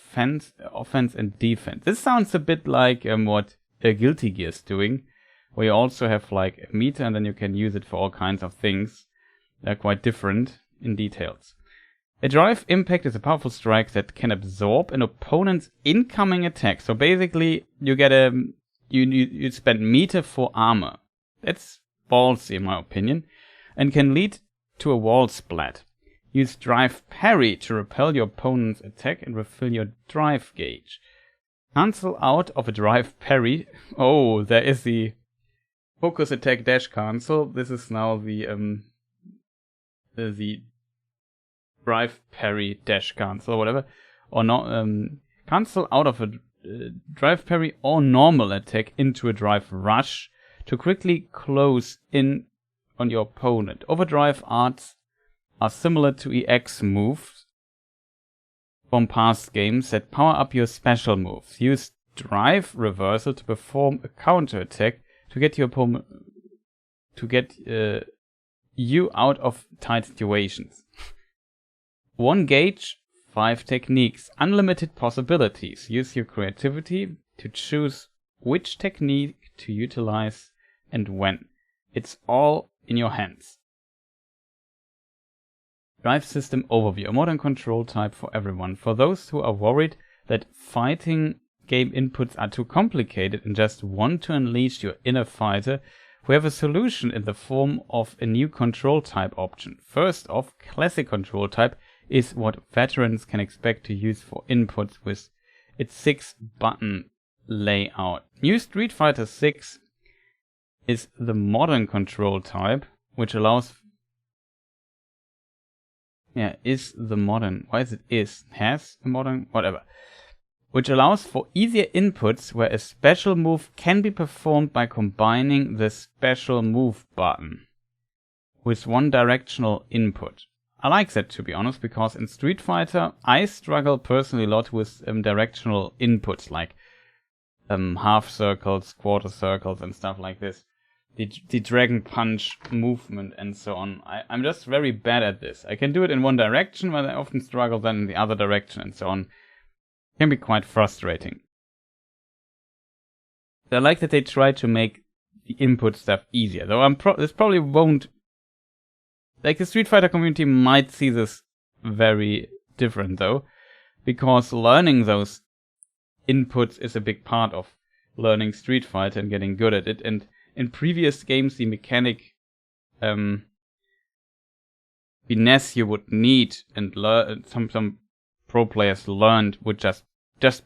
offense and defense. This sounds a bit like what Guilty Gear is doing, where you also have like a meter and then you can use it for all kinds of things. They're quite different in details. A drive impact is a powerful strike that can absorb an opponent's incoming attack. So basically you get you spend meter for armor. That's ballsy in my opinion, and can lead to a wall splat. Use drive parry to repel your opponent's attack and refill your drive gauge. Cancel out of a drive parry. Oh, there is the focus attack dash cancel. This is now the drive parry dash cancel or whatever. Or not cancel out of a drive parry or normal attack into a drive rush to quickly close in on your opponent. Overdrive arts are similar to EX moves from past games that power up your special moves. Use drive reversal to perform a counter attack to get your opponent you out of tight situations. 1 gauge, 5 techniques, unlimited possibilities. Use your creativity to choose which technique to utilize and when. It's all in your hands. Drive system overview. A modern control type for everyone. For those who are worried that fighting game inputs are too complicated and just want to unleash your inner fighter, we have a solution in the form of a new control type option. First off, classic control type is what veterans can expect to use for inputs with its 6-button layout. New Street Fighter 6 is the modern control type, which allows... is the modern... Why is it is? Has a modern... Whatever. Which allows for easier inputs where a special move can be performed by combining the special move button with one directional input. I like that, to be honest, because in Street Fighter I struggle personally a lot with directional inputs like half circles, quarter circles and stuff like this. The Dragon Punch movement and so on. I'm just very bad at this. I can do it in one direction, but I often struggle then in the other direction and so on. It can be quite frustrating. I like that they try to make the input stuff easier, though this probably won't... Like, the Street Fighter community might see this very different, though, because learning those inputs is a big part of learning Street Fighter and getting good at it. And in previous games, the mechanic finesse you would need and learn, some pro players learned would just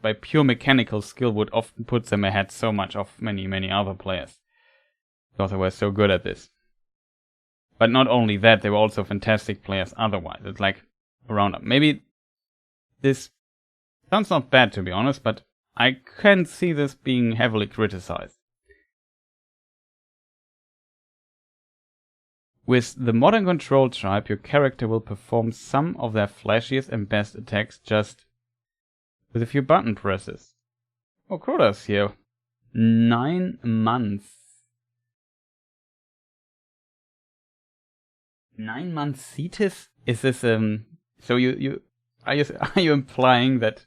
by pure mechanical skill would often put them ahead so much of many other players, because they were so good at this. But not only that, they were also fantastic players otherwise. It's like a roundup. Maybe this sounds not bad, to be honest, but I can see this being heavily criticized. With the modern control type, your character will perform some of their flashiest and best attacks just with a few button presses. Oh, Kroda's here. 9 months. 9 months Cetus? Is this so are you implying that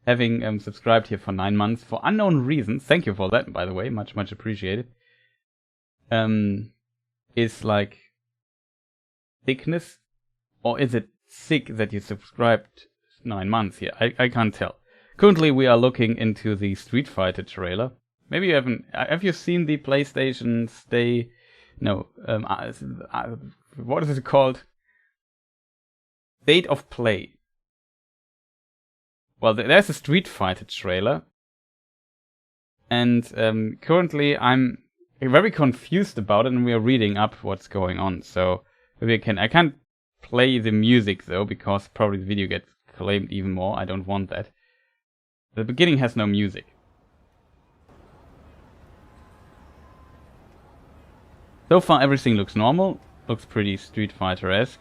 having subscribed here for 9 months for unknown reasons, thank you for that, by the way, much appreciated, is like thickness, or is it sick that you subscribed 9 months here? I can't tell. Currently we are looking into the Street Fighter trailer. Maybe you haven't. Have you seen the PlayStation Stay? No. What is it called? State of Play. Well, there's a Street Fighter trailer, and currently I'm very confused about it, and we are reading up what's going on. So maybe I can't play the music though, because probably the video gets claimed even more. I don't want that. The beginning has no music. So far everything looks normal, looks pretty Street Fighter-esque.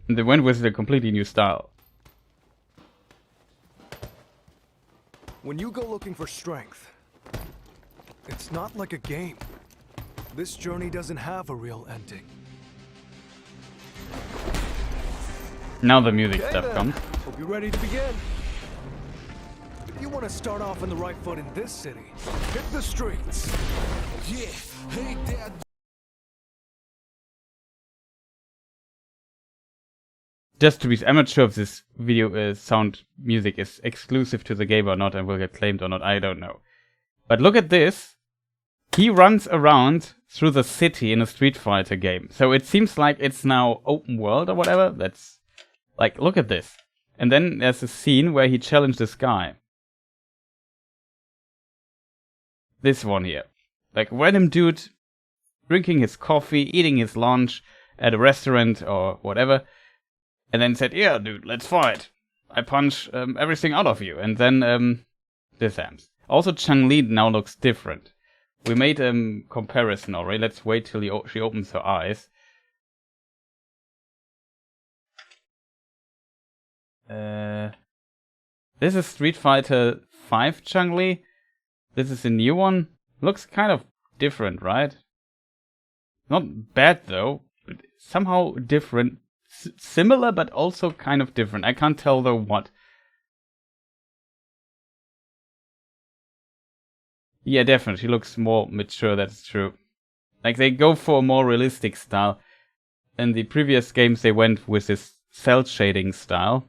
And they went with a completely new style. When you go looking for strength, it's not like a game. This journey doesn't have a real ending. Now the music stuff comes. Hope you're ready to begin. If you want to start off on the right foot in this city, hit the streets. Yeah, hey there. Just to be, I'm not sure if this video sound music is exclusive to the game or not and will get claimed or not, I don't know. But look at this. He runs around through the city in a Street Fighter game. So it seems like it's now open world or whatever. That's like, look at this. And then there's a scene where he challenged this guy. This one here. Like random dude drinking his coffee, eating his lunch at a restaurant or whatever. And then said, yeah, dude, let's fight. I punch everything out of you. And then this happens. Also, Chun-Li now looks different. We made a comparison already. Let's wait till she opens her eyes. This is Street Fighter 5 Chun-Li. This is a new one. Looks kind of different, right? Not bad though, but somehow different. Similar, but also kind of different. I can't tell though what. Yeah, definitely. She looks more mature, that's true. Like, they go for a more realistic style. In the previous games, they went with this cell shading style,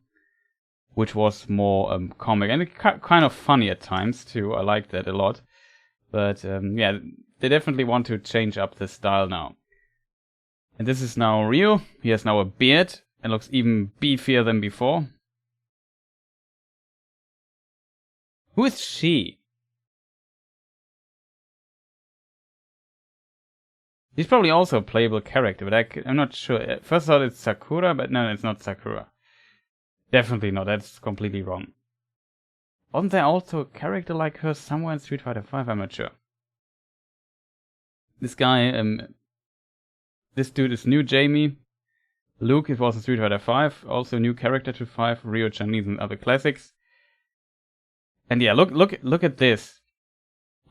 which was more comic, and kind of funny at times, too. I like that a lot. But, yeah, they definitely want to change up the style now. And this is now Ryu. He has now a beard, and looks even beefier than before. Who is she? She's probably also a playable character, but I'm not sure. At first I thought it's Sakura, but no, it's not Sakura. Definitely not, that's completely wrong. Wasn't there also a character like her somewhere in Street Fighter V? I'm not sure. This guy, this dude is new Jamie. Luke, it was in Street Fighter V, also a new character to 5, Ryo, Chinese and other classics. And yeah, look at this.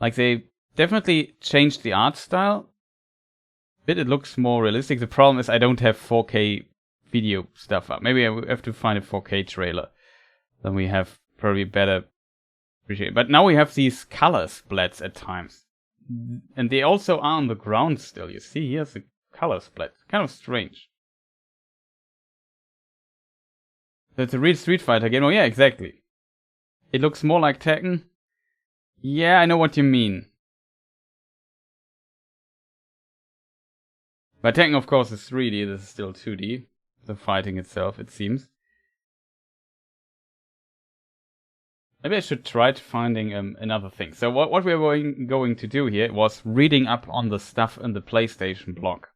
Like, they definitely changed the art style. It looks more realistic. The problem is I don't have 4K video stuff up. Maybe I will have to find a 4K trailer. Then we have probably better appreciate. But now we have these color splats at times. And they also are on the ground still. You see, here's a color splat. Kind of strange. So it's a real Street Fighter game. Oh yeah, exactly. It looks more like Tekken. Yeah, I know what you mean. But Tekken, of course, is 3D. This is still 2D. The fighting itself, it seems. Maybe I should try finding another thing. So what we were going to do here was reading up on the stuff in the PlayStation blog.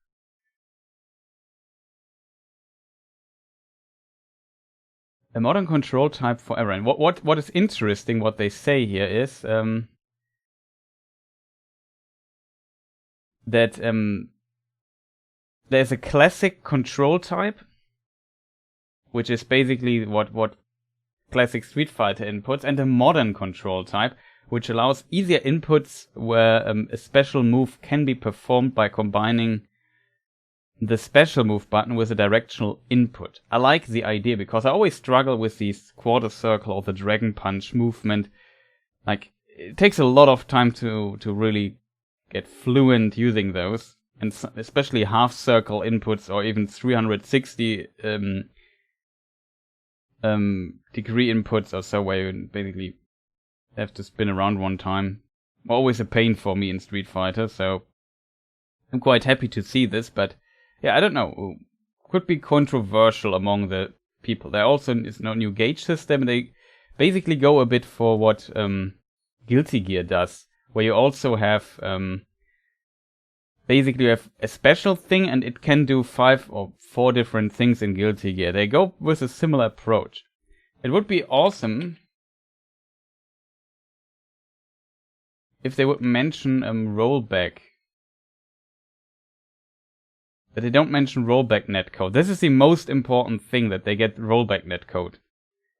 A modern control type for everyone. What is interesting, what they say here is that there's a classic control type, which is basically what classic Street Fighter inputs, and a modern control type, which allows easier inputs where a special move can be performed by combining the special move button with a directional input. I like the idea because I always struggle with these quarter circle or the dragon punch movement. Like, it takes a lot of time to really get fluent using those, and especially half circle inputs or even 360 degree inputs or so, where you basically have to spin around one time. Always a pain for me in Street Fighter, so I'm quite happy to see this, but yeah, I don't know. Could be controversial among the people. There also is no new gauge system. They basically go a bit for what Guilty Gear does, where you also have basically you have a special thing, and it can do 5 or 4 different things in Guilty Gear. They go with a similar approach. It would be awesome if they would mention rollback. But they don't mention rollback netcode. This is the most important thing, that they get rollback netcode.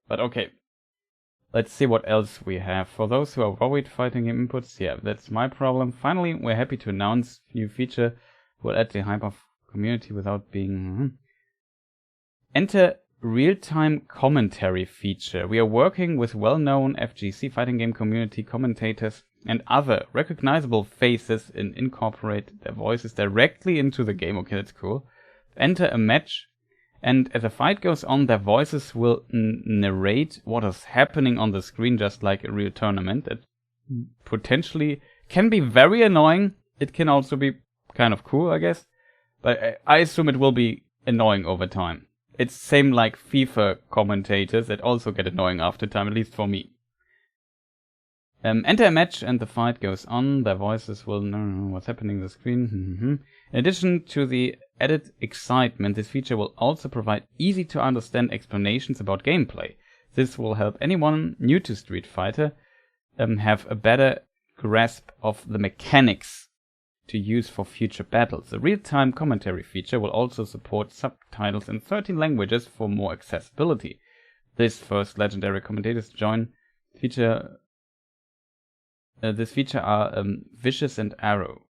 But okay. Let's see what else we have. For those who are worried fighting game inputs, yeah, that's my problem. Finally, we're happy to announce new feature will add the hype of community without being... Enter real-time commentary feature. We are working with well-known FGC fighting game community commentators and other recognizable faces and incorporate their voices directly into the game. Okay, that's cool. Enter a match, and as the fight goes on, their voices will narrate what is happening on the screen, just like a real tournament. It potentially can be very annoying. It can also be kind of cool, I guess. But I assume it will be annoying over time. It's same like FIFA commentators that also get annoying after time, at least for me. Enter a match and the fight goes on. Their voices will know what's happening on the screen. In addition to the added excitement, this feature will also provide easy to understand explanations about gameplay. This will help anyone new to Street Fighter have a better grasp of the mechanics to use for future battles. The real-time commentary feature will also support subtitles in 13 languages for more accessibility. This first legendary commentators join feature. This feature are Vicious and Arrow.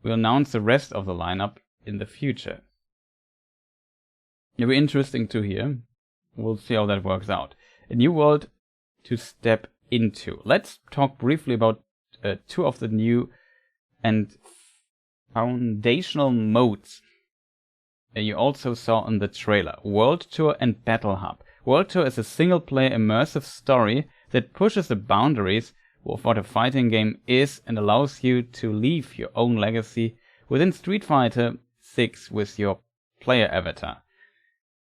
We'll announce the rest of the lineup in the future. It'll be interesting to hear. We'll see how that works out. A new world to step into. Let's talk briefly about two of the new and foundational modes you also saw in the trailer: World Tour and Battle Hub. World Tour is a single-player immersive story that pushes the boundaries of what a fighting game is and allows you to leave your own legacy within Street Fighter 6 with your player avatar.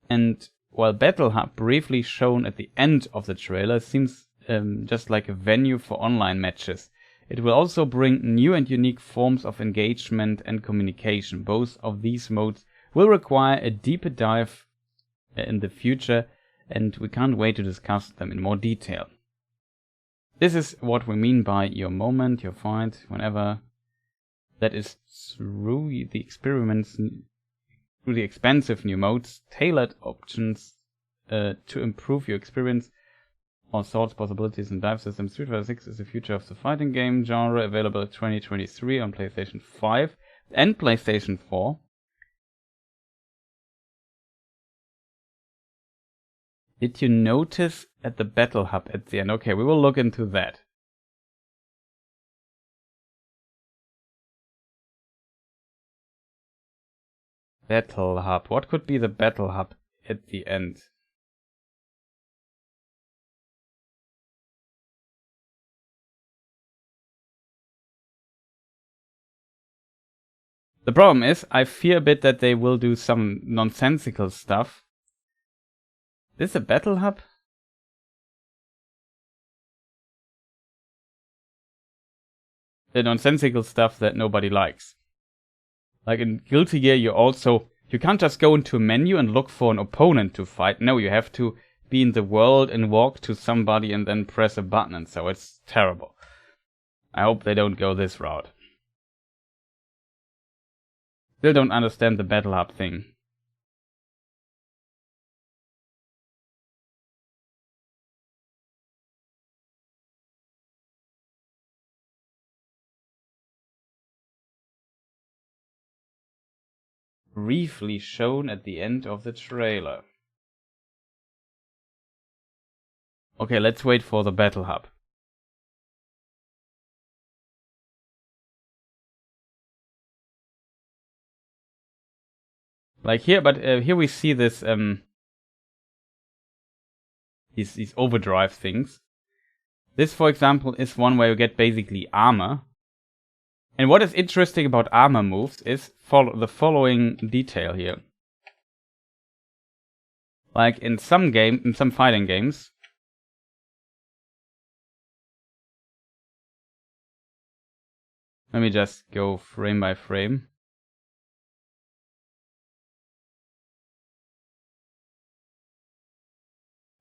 And while Battle Hub, briefly shown at the end of the trailer, seems just like a venue for online matches, it will also bring new and unique forms of engagement and communication. Both of these modes will require a deeper dive in the future, and we can't wait to discuss them in more detail. This is what we mean by your moment, your fight, whenever that is through the experiments, through the expansive new modes, tailored options to improve your experience, all sorts, possibilities, and dive systems. Street Fighter 6 is the future of the fighting game genre, available 2023 on PlayStation 5 and PlayStation 4. Did you notice at the Battle Hub at the end? Okay, we will look into that. Battle Hub. What could be the Battle Hub at the end? The problem is, I fear a bit that they will do some nonsensical stuff. Is this a Battle Hub? The nonsensical stuff that nobody likes. Like in Guilty Gear, you can't just go into a menu and look for an opponent to fight. No, you have to be in the world and walk to somebody and then press a button, and so it's terrible. I hope they don't go this route. Still don't understand the Battle Hub thing. Briefly shown at the end of the trailer. Okay, let's wait for the Battle Hub. Like here, but here we see this these overdrive things. This, for example, is one where you get basically armor. And what is interesting about armor moves is the following detail here. Like in some fighting games, let me just go frame by frame.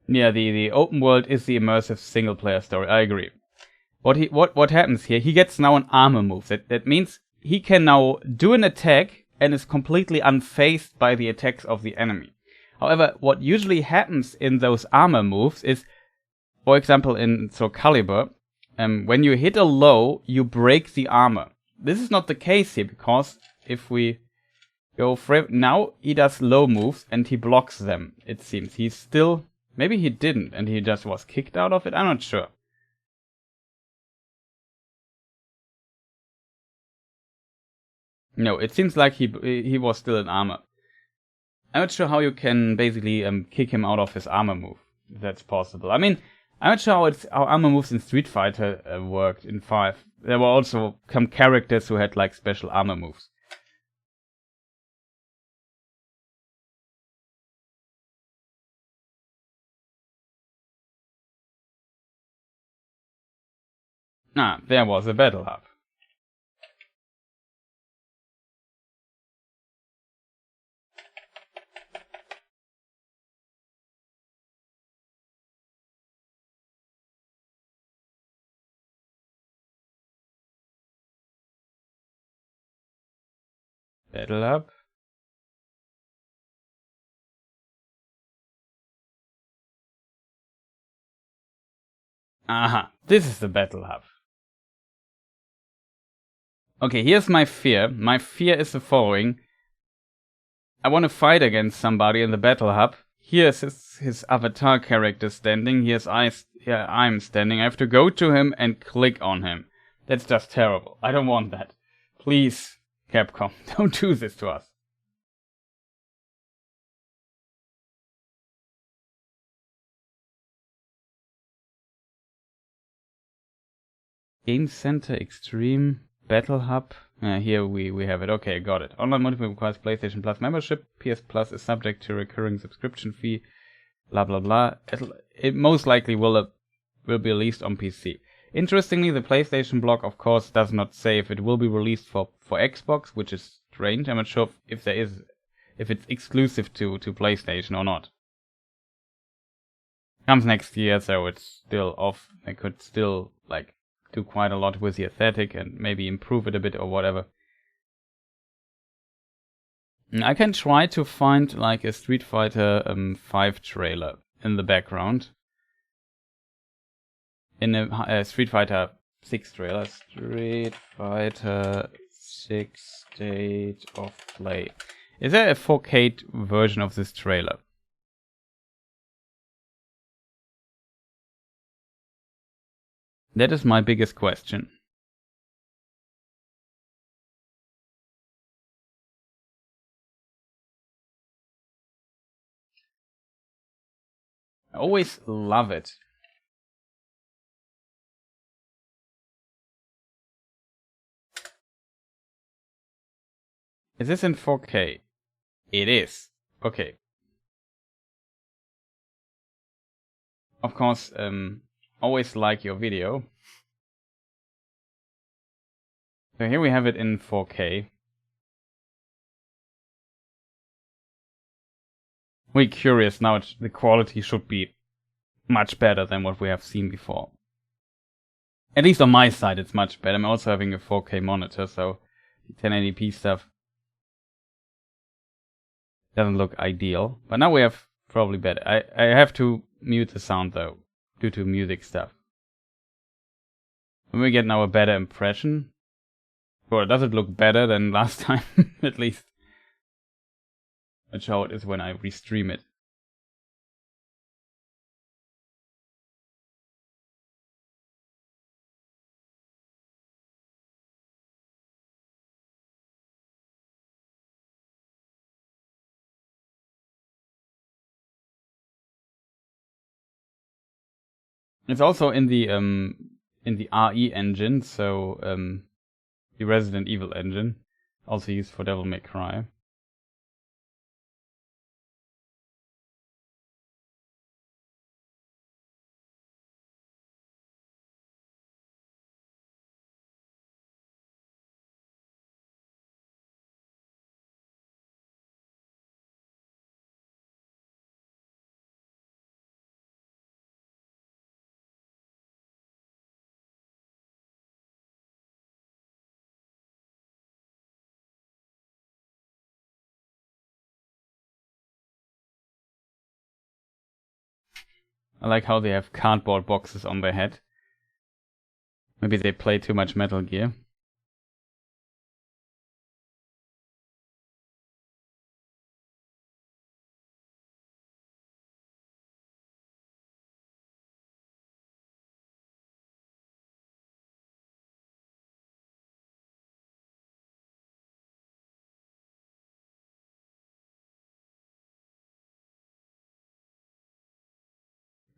Yeah, the open world is the immersive single player story. I agree. What happens here? He gets now an armor move. That means he can now do an attack and is completely unfazed by the attacks of the enemy. However, what usually happens in those armor moves is, for example, in Soul Calibur, when you hit a low, you break the armor. This is not the case here, because if we go frame now, he does low moves and he blocks them. It seems he's still. Maybe he didn't, and he just was kicked out of it. I'm not sure. No, it seems like he was still in armor. I'm not sure how you can basically kick him out of his armor move. If that's possible. I mean, I'm not sure how armor moves in Street Fighter worked in 5. There were also some characters who had like special armor moves. Ah, there was a Battle Hub. Battle Hub. Aha, this is the Battle Hub. Okay, here's my fear. My fear is the following. I want to fight against somebody in the Battle Hub. Here's his avatar character standing. I'm standing. I have to go to him and click on him. That's just terrible. I don't want that. Please, Capcom, don't do this to us. Game Center Extreme Battle Hub. Here we have it. Okay, got it. Online multiplayer requires PlayStation Plus membership. PS Plus is subject to recurring subscription fee. Blah blah blah. It most likely will be released on PC. Interestingly, the PlayStation blog, of course, does not say if it will be released for Xbox, which is strange. I'm not sure if it's exclusive to PlayStation or not. Comes next year, so it's still off. They could still like do quite a lot with the aesthetic and maybe improve it a bit or whatever. I can try to find like a Street Fighter 5 trailer in the background. In a Street Fighter 6 trailer. Street Fighter 6 State of Play. Is there a 4K version of this trailer? That is my biggest question. I always love it. Is this in 4K? It is. Okay. Of course, always like your video. So here we have it in 4K. We're curious now. The quality should be much better than what we have seen before. At least on my side, it's much better. I'm also having a 4K monitor, so the 1080p stuff doesn't look ideal. But now we have probably better. I have to mute the sound though, due to music stuff. When we get now a better impression. Well, does it look better than last time? At least. That's how it is when I restream it. It's also in the RE engine, so the Resident Evil engine, also used for Devil May Cry. I like how they have cardboard boxes on their head. Maybe they play too much Metal Gear.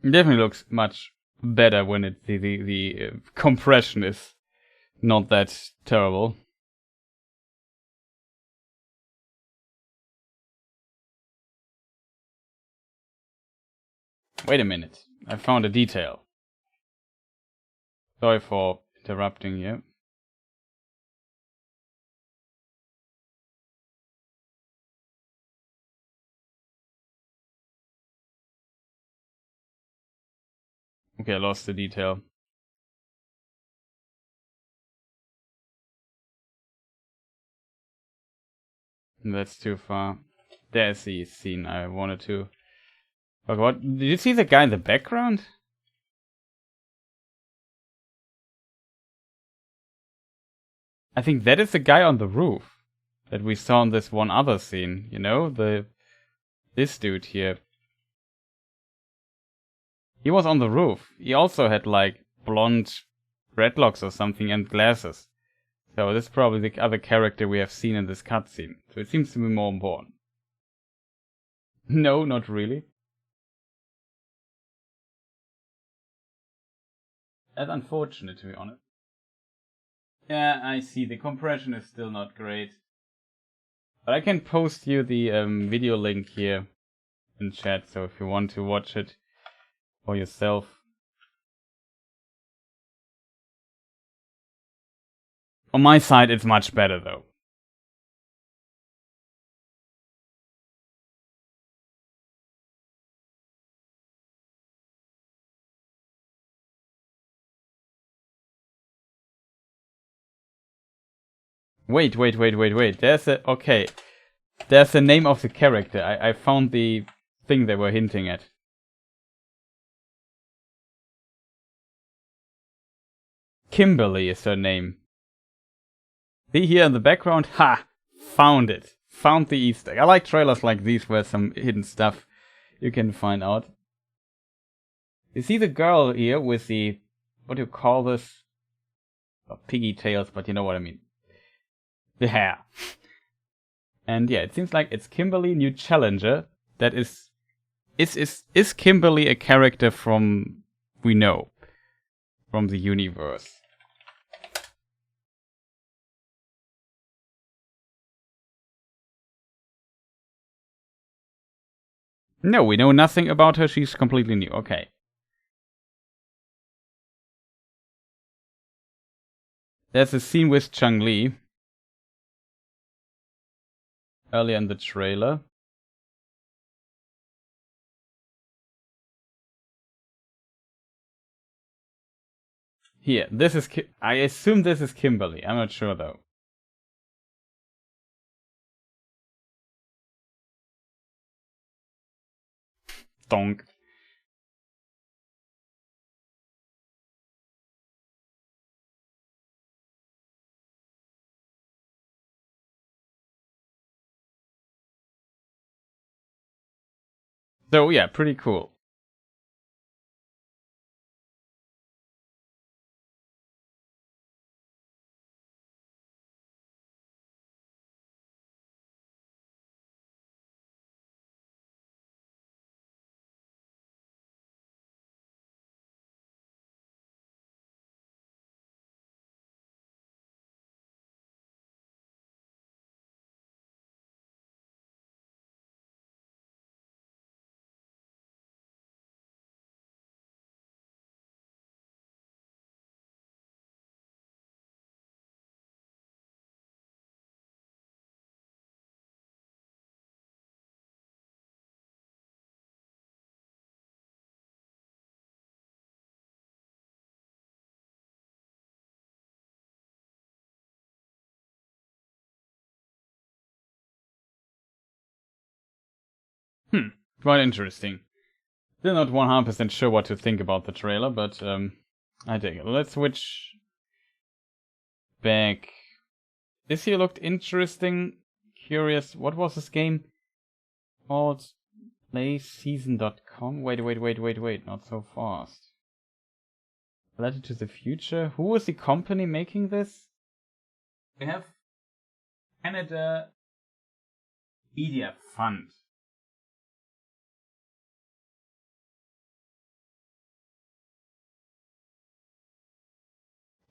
It definitely looks much better when the compression is not that terrible. Wait a minute, I found a detail. Sorry for interrupting you. Okay, I lost the detail. That's too far. There's the scene I wanted to talk about. Did you see the guy in the background? I think that is the guy on the roof that we saw in this one other scene. You know, this dude here. He was on the roof. He also had like blonde dreadlocks or something and glasses. So this is probably the other character we have seen in this cutscene. So it seems to be more important. No, not really. That's unfortunate, to be honest. Yeah, I see. The compression is still not great. But I can post you the video link here in chat, so if you want to watch it for yourself. On my side, it's much better, though. Wait. There's a... Okay. There's the name of the character. I found the thing they were hinting at. Kimberly is her name. See here in the background? Ha! Found it. Found the Easter egg. I like trailers like these where some hidden stuff you can find out. You see the girl here with the... What do you call this? Not piggy tails, but you know what I mean. The hair. And yeah, it seems like it's Kimberly, new challenger. That is Kimberly a character from... We know. From the universe. No, we know nothing about her. She's completely new. Okay. There's a scene with Chun-Li. Earlier in the trailer. Here, this is... I assume this is Kimberly. I'm not sure though. Donk. So yeah, pretty cool. Quite interesting. Still not 100% sure what to think about the trailer, but I dig it. Let's switch back. This here looked interesting. Curious. What was this game called? PlaySeason.com? Wait. Not so fast. Letter to the Future? Who was the company making this? We have Canada Media Fund.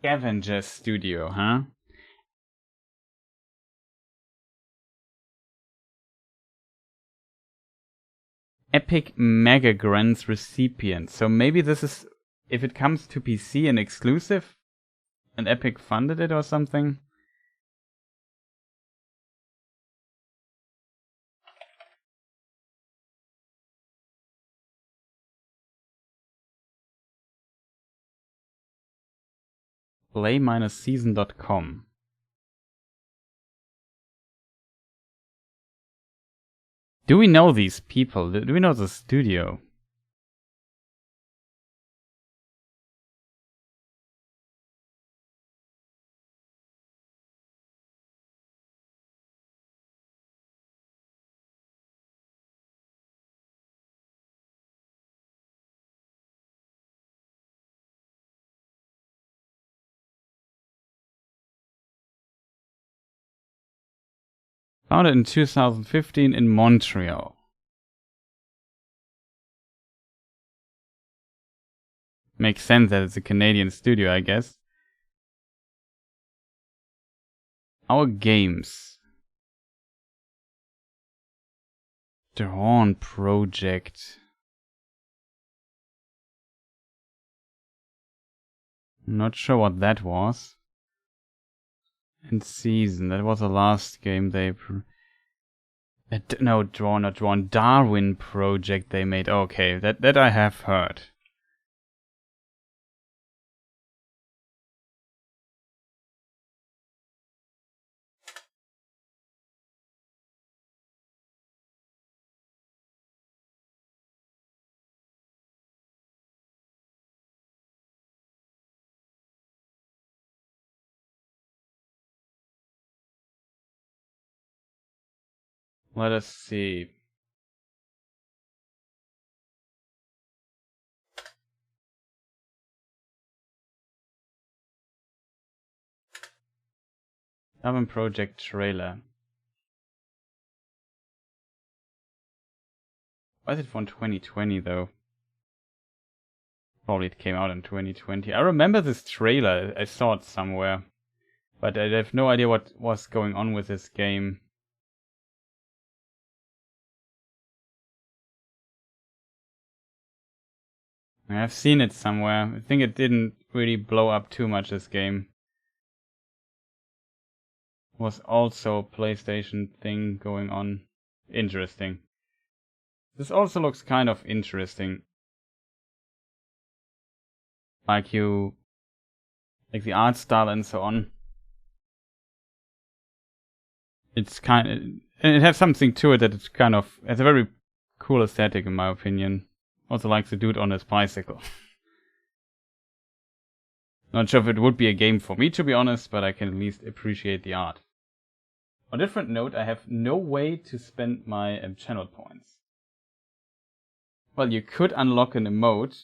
Scavenger Studio, huh? Epic Mega Grants recipient. So maybe this is, if it comes to PC, an exclusive? And Epic funded it or something? Play-season.com. Do we know these people? Do we know the studio? Founded in 2015 in Montreal. Makes sense that it's a Canadian studio, I guess. Our games. Dawn Project. I'm not sure what that was. And Season, that was the last game they... no, not Drawn. Darwin Project they made. Okay, that I have heard. Let us see. Darwin Project trailer. Why is it from 2020 though? Probably it came out in 2020. I remember this trailer. I saw it somewhere. But I have no idea what was going on with this game. I've seen it somewhere. I think it didn't really blow up too much, this game. Was also a PlayStation thing going on. Interesting. This also looks kind of interesting. Like the art style and so on. It's and it has something to it that it's kind of, it's a very cool aesthetic in my opinion. Also like the dude on his bicycle. Not sure if it would be a game for me to be honest, but I can at least appreciate the art. On a different note, I have no way to spend my channel points. Well, you could unlock an emote,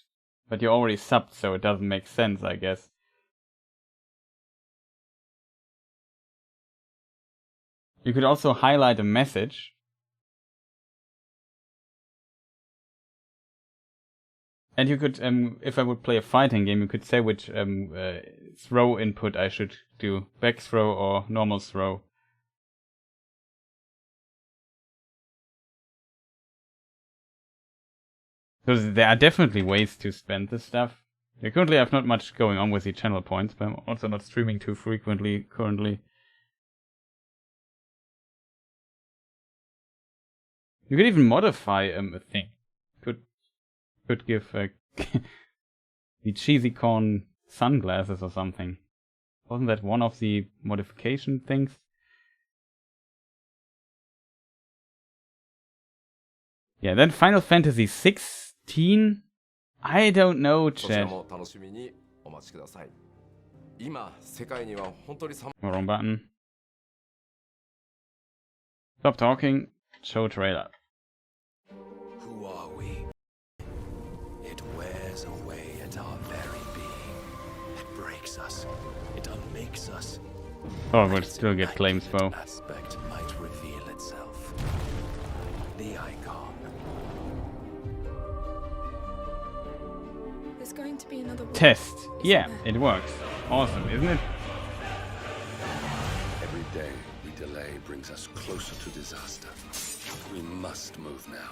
but you're already subbed, so it doesn't make sense, I guess. You could also highlight a message. And you could, if I would play a fighting game, you could say which throw input I should do. Back throw or normal throw. Because there are definitely ways to spend this stuff. Currently I have not much going on with the channel points, but I'm also not streaming too frequently currently. You could even modify a thing. Could give the cheesy corn sunglasses or something. Wasn't that one of the modification things? Yeah, then Final Fantasy 16. I don't know, chat. Wrong button. Stop talking. Show trailer. Who are we? It wears away at our very being. It breaks us. It unmakes us. Oh, we'll still get claims, though. Aspect might reveal itself. The icon. There's going to be another war, Test. Yeah, it works. Awesome, isn't it? Every day we delay brings us closer to disaster. We must move now.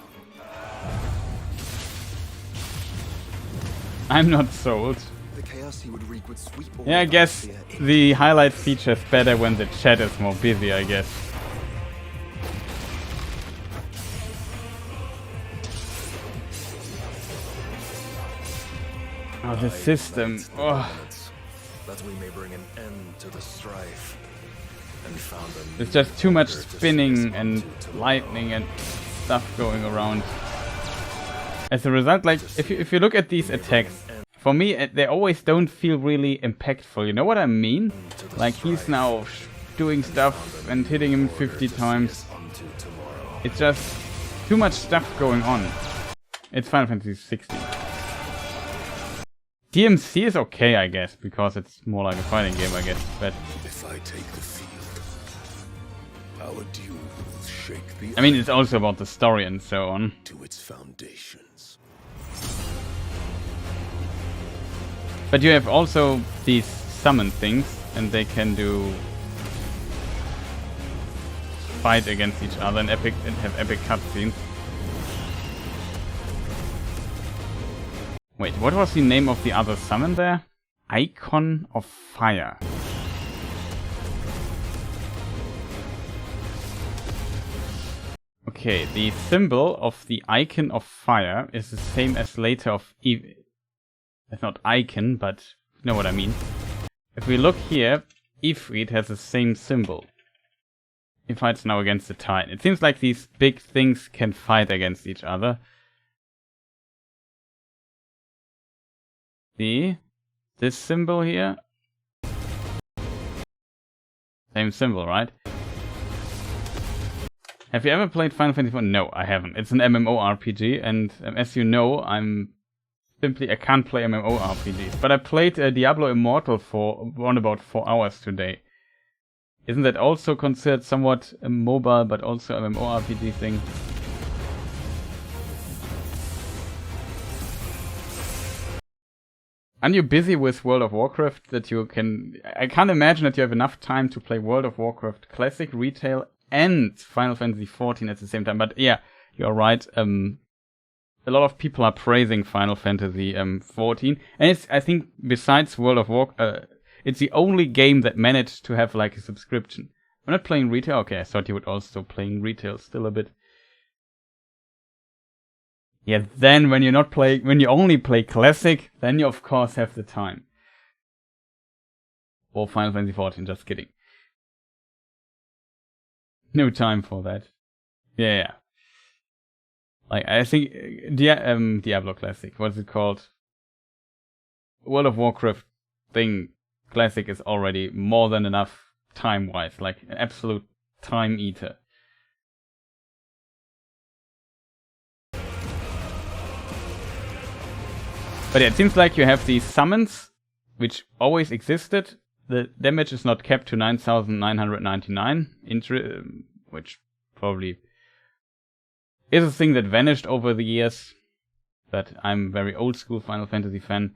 I'm not sold. The chaos he would wreak would sweep all Yeah, I guess the highlight feature is better when the chat is more busy, I guess. Oh, the system. Oh. That we may bring an end to the strife. There's just too much spinning and lightning and stuff going around. As a result, like, if you look at these attacks, for me, they always don't feel really impactful, you know what I mean? Like, he's now doing stuff and hitting him 50 times. It's just too much stuff going on. It's Final Fantasy 16. DMC is okay, I guess, because it's more like a fighting game, I guess, but... If I take the field, Our duel will shake the I mean, it's also about the story and so on. To its foundations. But you have also these summon things, and they can do fight against each other and have epic cutscenes. Wait, what was the name of the other summon there? Icon of Fire. Okay, the symbol of the Icon of Fire is the same as later of it's not icon, but you know what I mean. If we look here, Ifrit has the same symbol. He fights now against the Titan. It seems like these big things can fight against each other. See? This symbol here? Same symbol, right? Have you ever played Final Fantasy IV? No, I haven't. It's an MMORPG, and as you know, I can't play MMORPGs. But I played Diablo Immortal for around about 4 hours today. Isn't that also considered somewhat a mobile, but also a MMORPG thing? Aren't you busy with World of Warcraft that you can... I can't imagine that you have enough time to play World of Warcraft Classic, Retail, and Final Fantasy XIV at the same time. But yeah, you're right. A lot of people are praising Final Fantasy XIV. And it's, I think, besides World of Warcraft, it's the only game that managed to have like a subscription. I'm not playing Retail. Okay, I thought you would also playing Retail still a bit. Yeah, then when you only play Classic, then you of course have the time. Or Final Fantasy XIV, just kidding. No time for that. Yeah. Like, I think, Diablo Classic, what's it called? World of Warcraft thing, Classic is already more than enough time-wise, like an absolute time eater. But yeah, it seems like you have these summons, which always existed. The damage is not kept to 9,999, which probably is a thing that vanished over the years. But I'm a very old school Final Fantasy fan.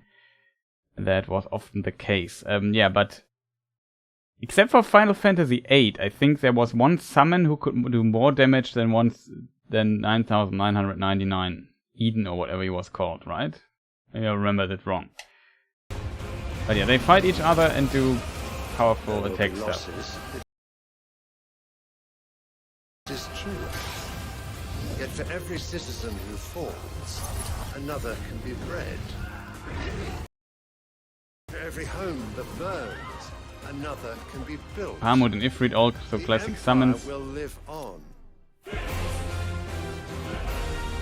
That was often the case. Yeah, but except for Final Fantasy VIII, I think there was one summon who could do more damage than 9,999. Eden or whatever he was called, right? Maybe I remembered it wrong. But yeah, they fight each other and do powerful attack stuff. It is true. Yet for every citizen who falls, another can be bred. For every home that burns, another can be built. Harmut and Ifrit also classic summons. Will live on.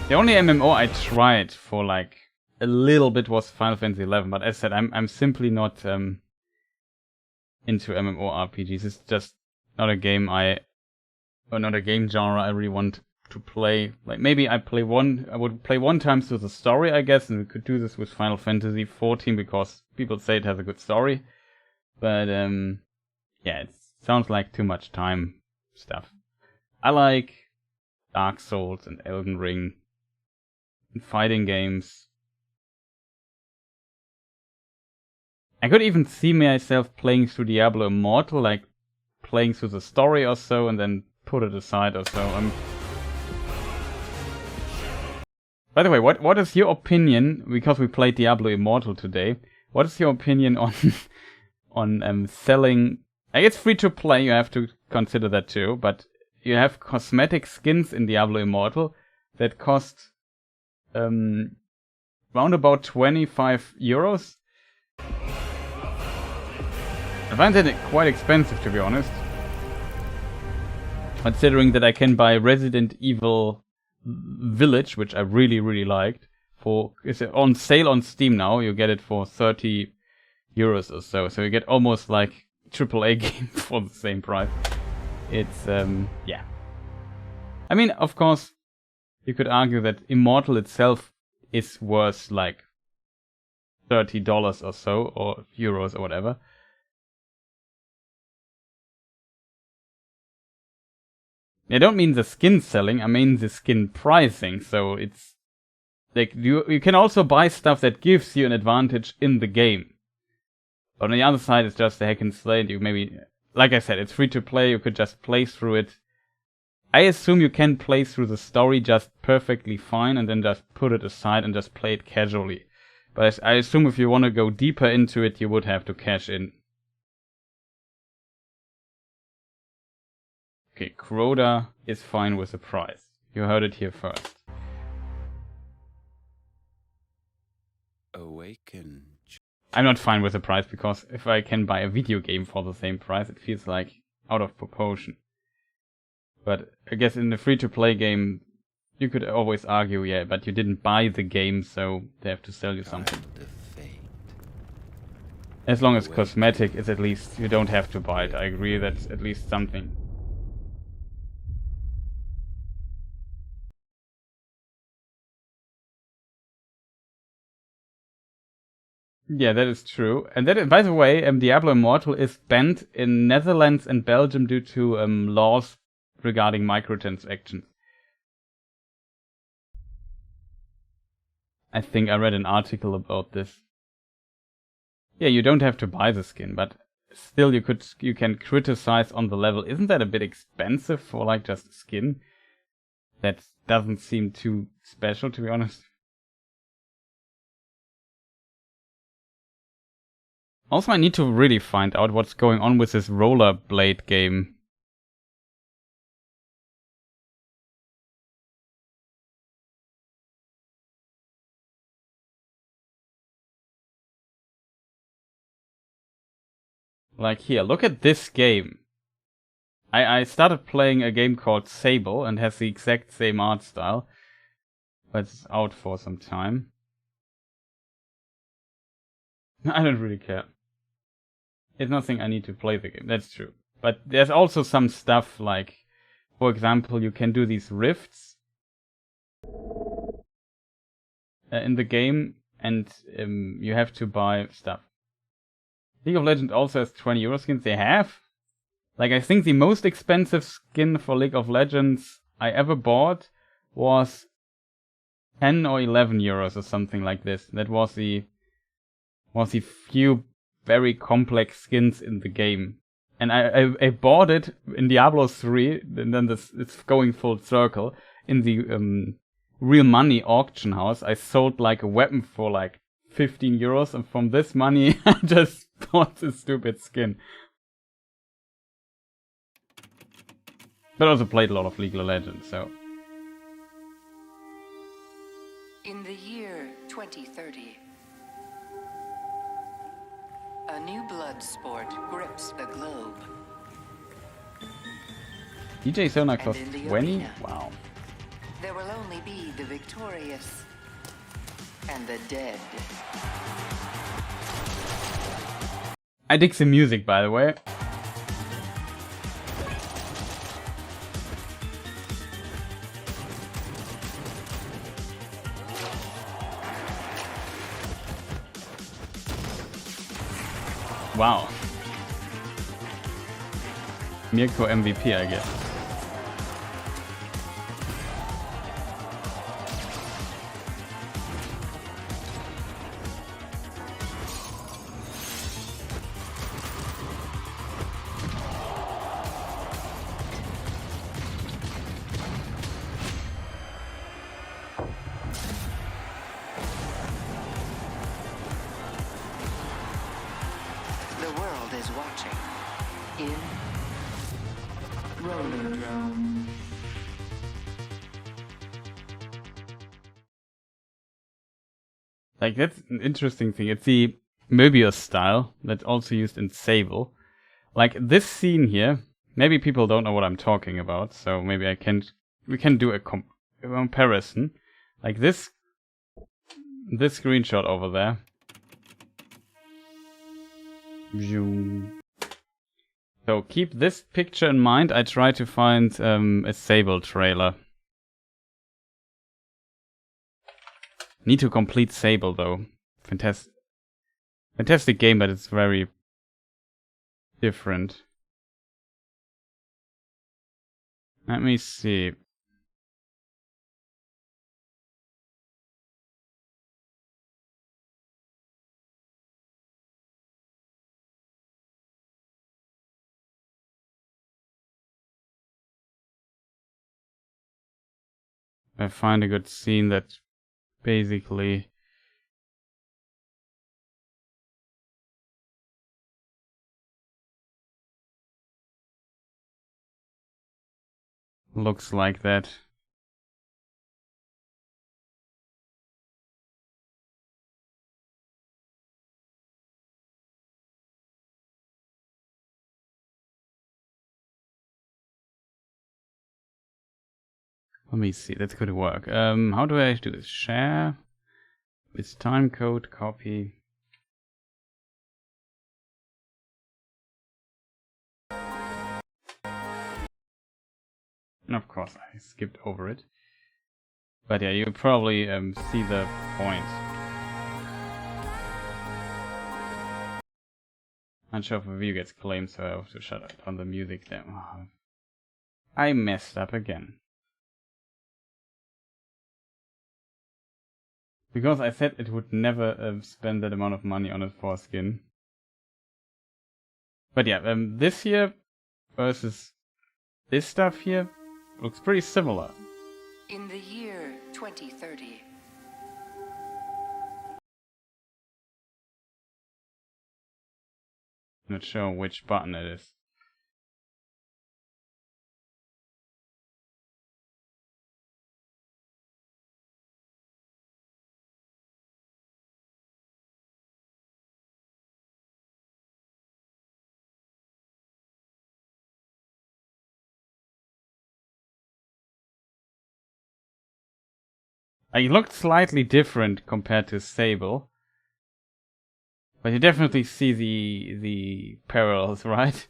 The only MMO I tried for like a little bit was Final Fantasy XI, but as I said, I'm simply not into MMORPGs. It's just not a game not a game genre I really want to play. Like maybe I would play one time through the story, I guess, and we could do this with Final Fantasy XIV because people say it has a good story. But yeah, it sounds like too much time stuff. I like Dark Souls and Elden Ring and fighting games. I could even see myself playing through Diablo Immortal, like playing through the story or so and then put it aside or so. By the way, what is your opinion, because we played Diablo Immortal today, what is your opinion on selling... It's free to play, you have to consider that too, but you have cosmetic skins in Diablo Immortal that cost round about 25 euros. I find that quite expensive, to be honest. Considering that I can buy Resident Evil Village, which I really, really liked, it's on sale on Steam now. You get it for 30 euros or so. So you get almost like AAA game for the same price. It's, yeah. I mean, of course, you could argue that Immortal itself is worth like $30 or so, or euros or whatever. I don't mean the skin selling, I mean the skin pricing. So it's like you can also buy stuff that gives you an advantage in the game. But on the other side, it's just a hack and slay. You maybe, like I said, it's free to play. You could just play through it. I assume you can play through the story just perfectly fine and then just put it aside and just play it casually. But I assume if you want to go deeper into it, you would have to cash in. Okay, Crota is fine with the price. You heard it here first. Awaken. I'm not fine with the price because if I can buy a video game for the same price, it feels like out of proportion. But I guess in the free-to-play game, you could always argue, yeah, but you didn't buy the game, so they have to sell you something. As long as cosmetic is at least, you don't have to buy it. I agree, that's at least something. Yeah, that is true. And that, by the way, Diablo Immortal is banned in Netherlands and Belgium due to laws regarding microtransactions. I think I read an article about this. Yeah, you don't have to buy the skin, but still you can criticize on the level. Isn't that a bit expensive for like just skin? That doesn't seem too special, to be honest. Also, I need to really find out what's going on with this rollerblade game. Like here, look at this game. I started playing a game called Sable and has the exact same art style. But it's out for some time. I don't really care. It's nothing I need to play the game, that's true. But there's also some stuff like, for example, you can do these rifts in the game and you have to buy stuff. League of Legends also has 20 euro skins. They have? Like, I think the most expensive skin for League of Legends I ever bought was 10 or 11 euros or something like this. That was the few very complex skins in the game. And I bought it in Diablo 3, and then it's going full circle. In the real money auction house, I sold like a weapon for like 15 euros, and from this money I just bought this stupid skin. But I also played a lot of League of Legends, so... In the year 2030, a new blood sport grips the globe. DJ Sonax was And in the 20? arena, Wow. there will only be the victorious and the dead. I dig the music, by the way. Wow. Mirko MVP, I guess. The world is watching in Rollerdrome. Like, that's an interesting thing. It's the Möbius style that's also used in Sable. Like, this scene here, maybe people don't know what I'm talking about, so maybe we can do a comparison. Like this screenshot over there. So keep this picture in mind. I try to find a Sable trailer. Need to complete Sable though. Fantastic game, but it's very different. Let me see. I find a good scene that basically looks like that. Let me see, that's going to work. How do I do this? Share with timecode, copy. And of course, I skipped over it. But yeah, you probably see the point. Not sure if a review gets claimed, so I have to shut up on the music there. Oh, I messed up again. Because I said it would never spend that amount of money on it for a skin. But yeah, this here versus this stuff here looks pretty similar. In the year 2030. Not sure which button it is. It looked slightly different compared to Sable. But you definitely see the parallels, right?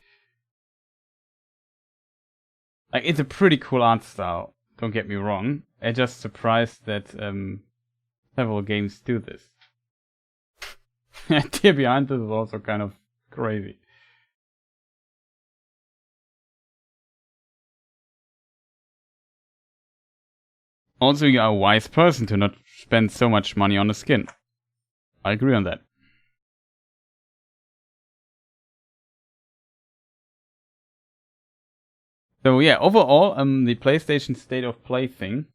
Like, it's a pretty cool art style, don't get me wrong. I'm just surprised that several games do this. The idea behind this is also kind of crazy. Also, you are a wise person to not spend so much money on a skin. I agree on that. So yeah, overall, the PlayStation State of Play thing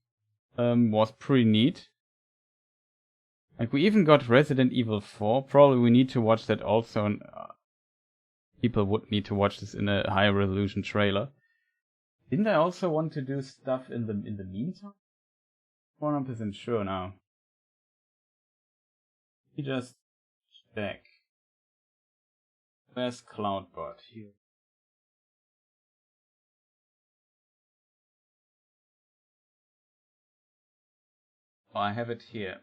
was pretty neat. Like, we even got Resident Evil 4. Probably we need to watch that also. And, people would need to watch this in a high resolution trailer. Didn't I also want to do stuff in the meantime? 100% sure now. You just check. Where's Cloudbot? Here. Oh, I have it here.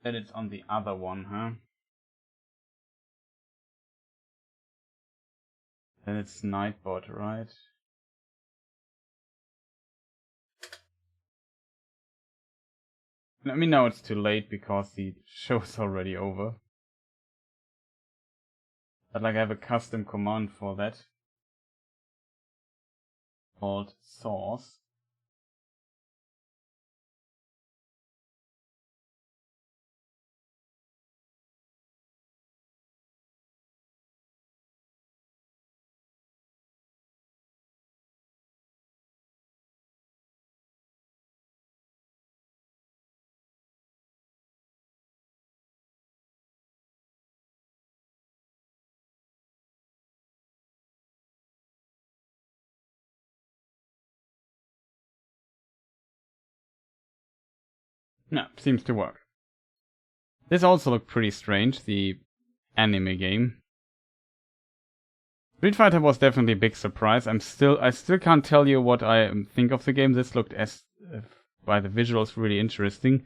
Then it's on the other one, huh? Then it's Nightbot, right? I mean, now it's too late because the show's already over. But like, I have a custom command for that called source. No, seems to work. This also looked pretty strange, the anime game. Street Fighter was definitely a big surprise. I still can't tell you what I think of the game. This looked by the visuals really interesting.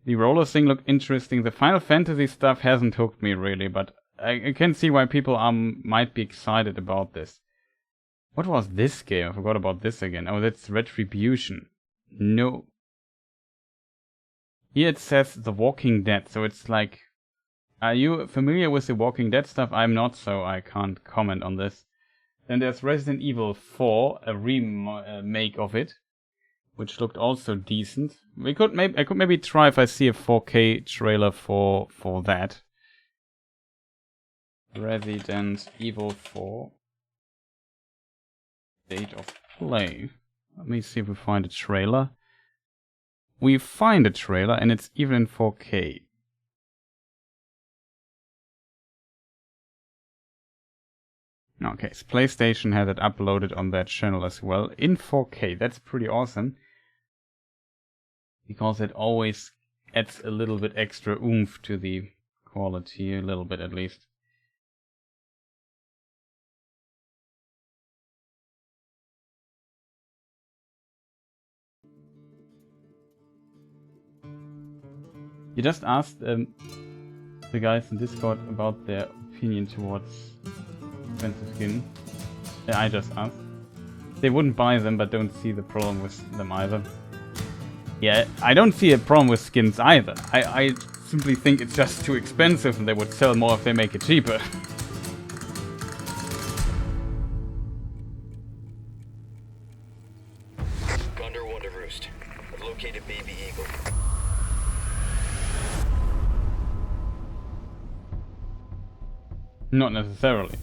The roller thing looked interesting. The Final Fantasy stuff hasn't hooked me really, but I can see why people might be excited about this. What was this game? I forgot about this again. Oh, that's Retribution. No. Here it says The Walking Dead, so it's like... Are you familiar with The Walking Dead stuff? I'm not, so I can't comment on this. Then there's Resident Evil 4, a remake of it, which looked also decent. I could maybe try if I see a 4K trailer for that. Resident Evil 4. Date of play. Let me see if we find a trailer. We find a trailer and it's even in 4K. Okay, so PlayStation had it uploaded on their channel as well in 4K. That's pretty awesome. Because it always adds a little bit extra oomph to the quality, a little bit at least. You just asked the guys in Discord about their opinion towards expensive skin. I just asked. They wouldn't buy them, but don't see the problem with them either. Yeah, I don't see a problem with skins either. I simply think it's just too expensive and they would sell more if they make it cheaper. Condor Wonder Roost. I've located Baby Eagle. Not necessarily.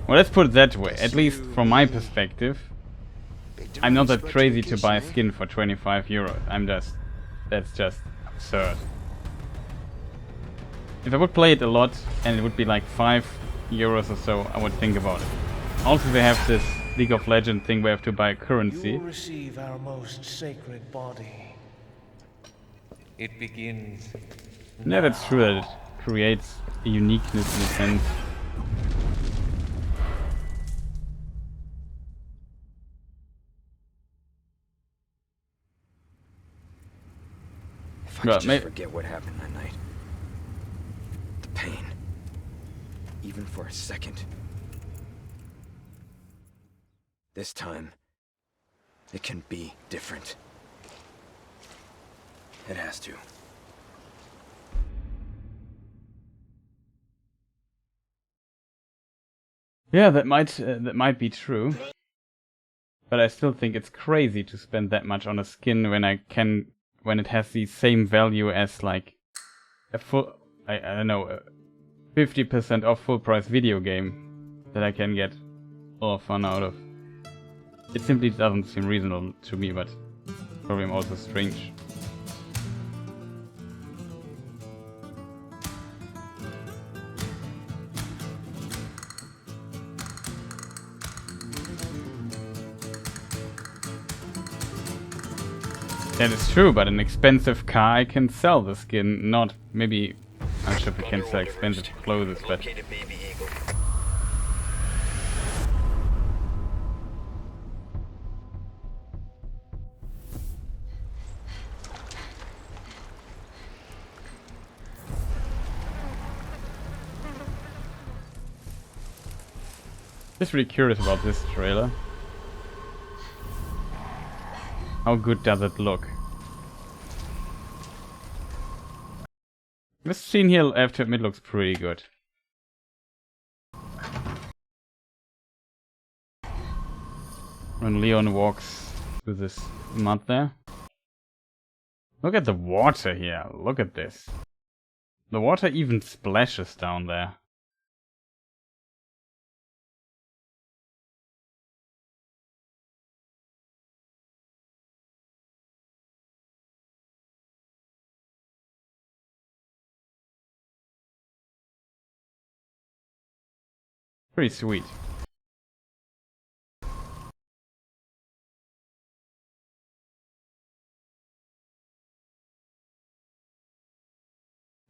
Well, let's put it that way. At least from my perspective, I'm not that crazy to buy a skin for 25 euros. That's just absurd. If I would play it a lot and it would be like 5 euros or so, I would think about it. Also, they have this League of Legends thing where you have to buy a currency. You will receive our most sacred body. It begins. Yeah, that's true that it creates a uniqueness in a sense. If I could just forget what happened that night. The pain. Even for a second. This time, it can be different. It has to. Yeah, that might be true. But I still think it's crazy to spend that much on a skin when it has the same value as like a full, I don't know, 50% off full price video game that I can get all of fun out of. It simply doesn't seem reasonable to me, but probably I'm also strange. That is true, but an expensive car I can sell the skin, not maybe I'm sure we can sell expensive clothes, but just really curious about this trailer. How good does it look? This scene here, I have to admit, looks pretty good. When Leon walks through this mud there. Look at the water here. Look at this. The water even splashes down there. Pretty sweet.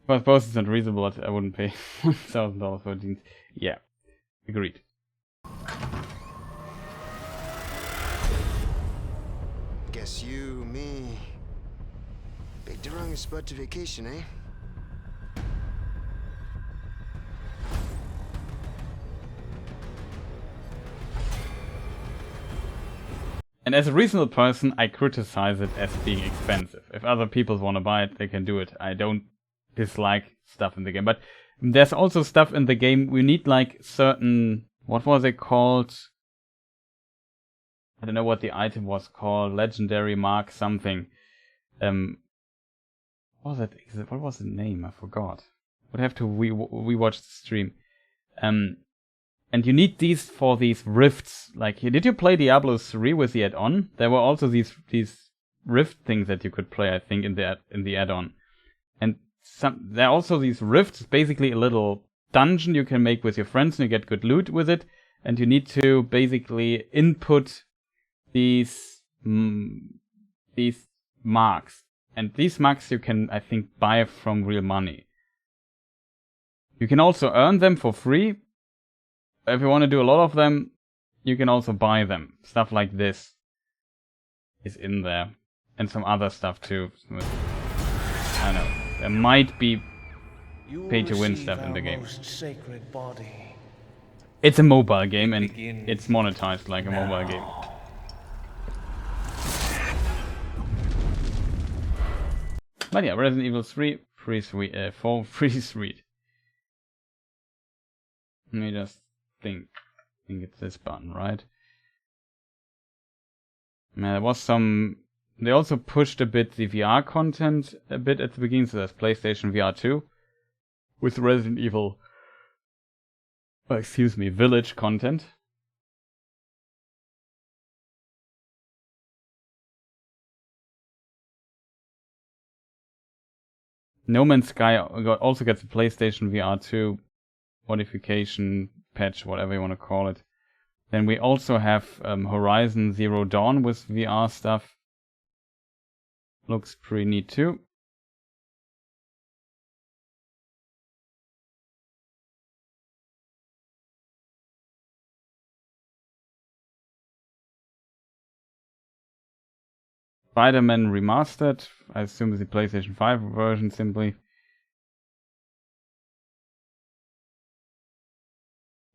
Well, I suppose it's not reasonable that I wouldn't pay $1,000 for jeans. Yeah, agreed. Guess you, me, picked the wrong spot to vacation, eh? And as a reasonable person, I criticize it as being expensive. If other people want to buy it, they can do it. I don't dislike stuff in the game. But there's also stuff in the game, we need like certain... What was it called? I don't know what the item was called. Legendary mark something. What was the name? I forgot. Would have to rewatch the stream. And you need these for these rifts. Like, did you play Diablo 3 with the add-on? There were also these rift things that you could play, I think, in the add-on. And there are also these rifts, basically a little dungeon you can make with your friends and you get good loot with it. And you need to basically input these marks. And these marks you can, I think, buy from real money. You can also earn them for free. If you want to do a lot of them, you can also buy them. Stuff like this is in there. And some other stuff too. I don't know. There might be pay-to-win stuff in the game. Sacred body. It's a mobile game and it's monetized like a mobile game. But yeah, Resident Evil 3, pretty sweet. 4, pretty sweet. Let me just think. I think it's this button, right? There was some... They also pushed a bit the VR content a bit at the beginning, so there's PlayStation VR 2 with Resident Evil... Village content. No Man's Sky also gets a PlayStation VR 2 modification patch, whatever you want to call it. Then we also have Horizon Zero Dawn with VR stuff. Looks pretty neat too. Spider-Man Remastered. I assume it's the PlayStation 5 version simply.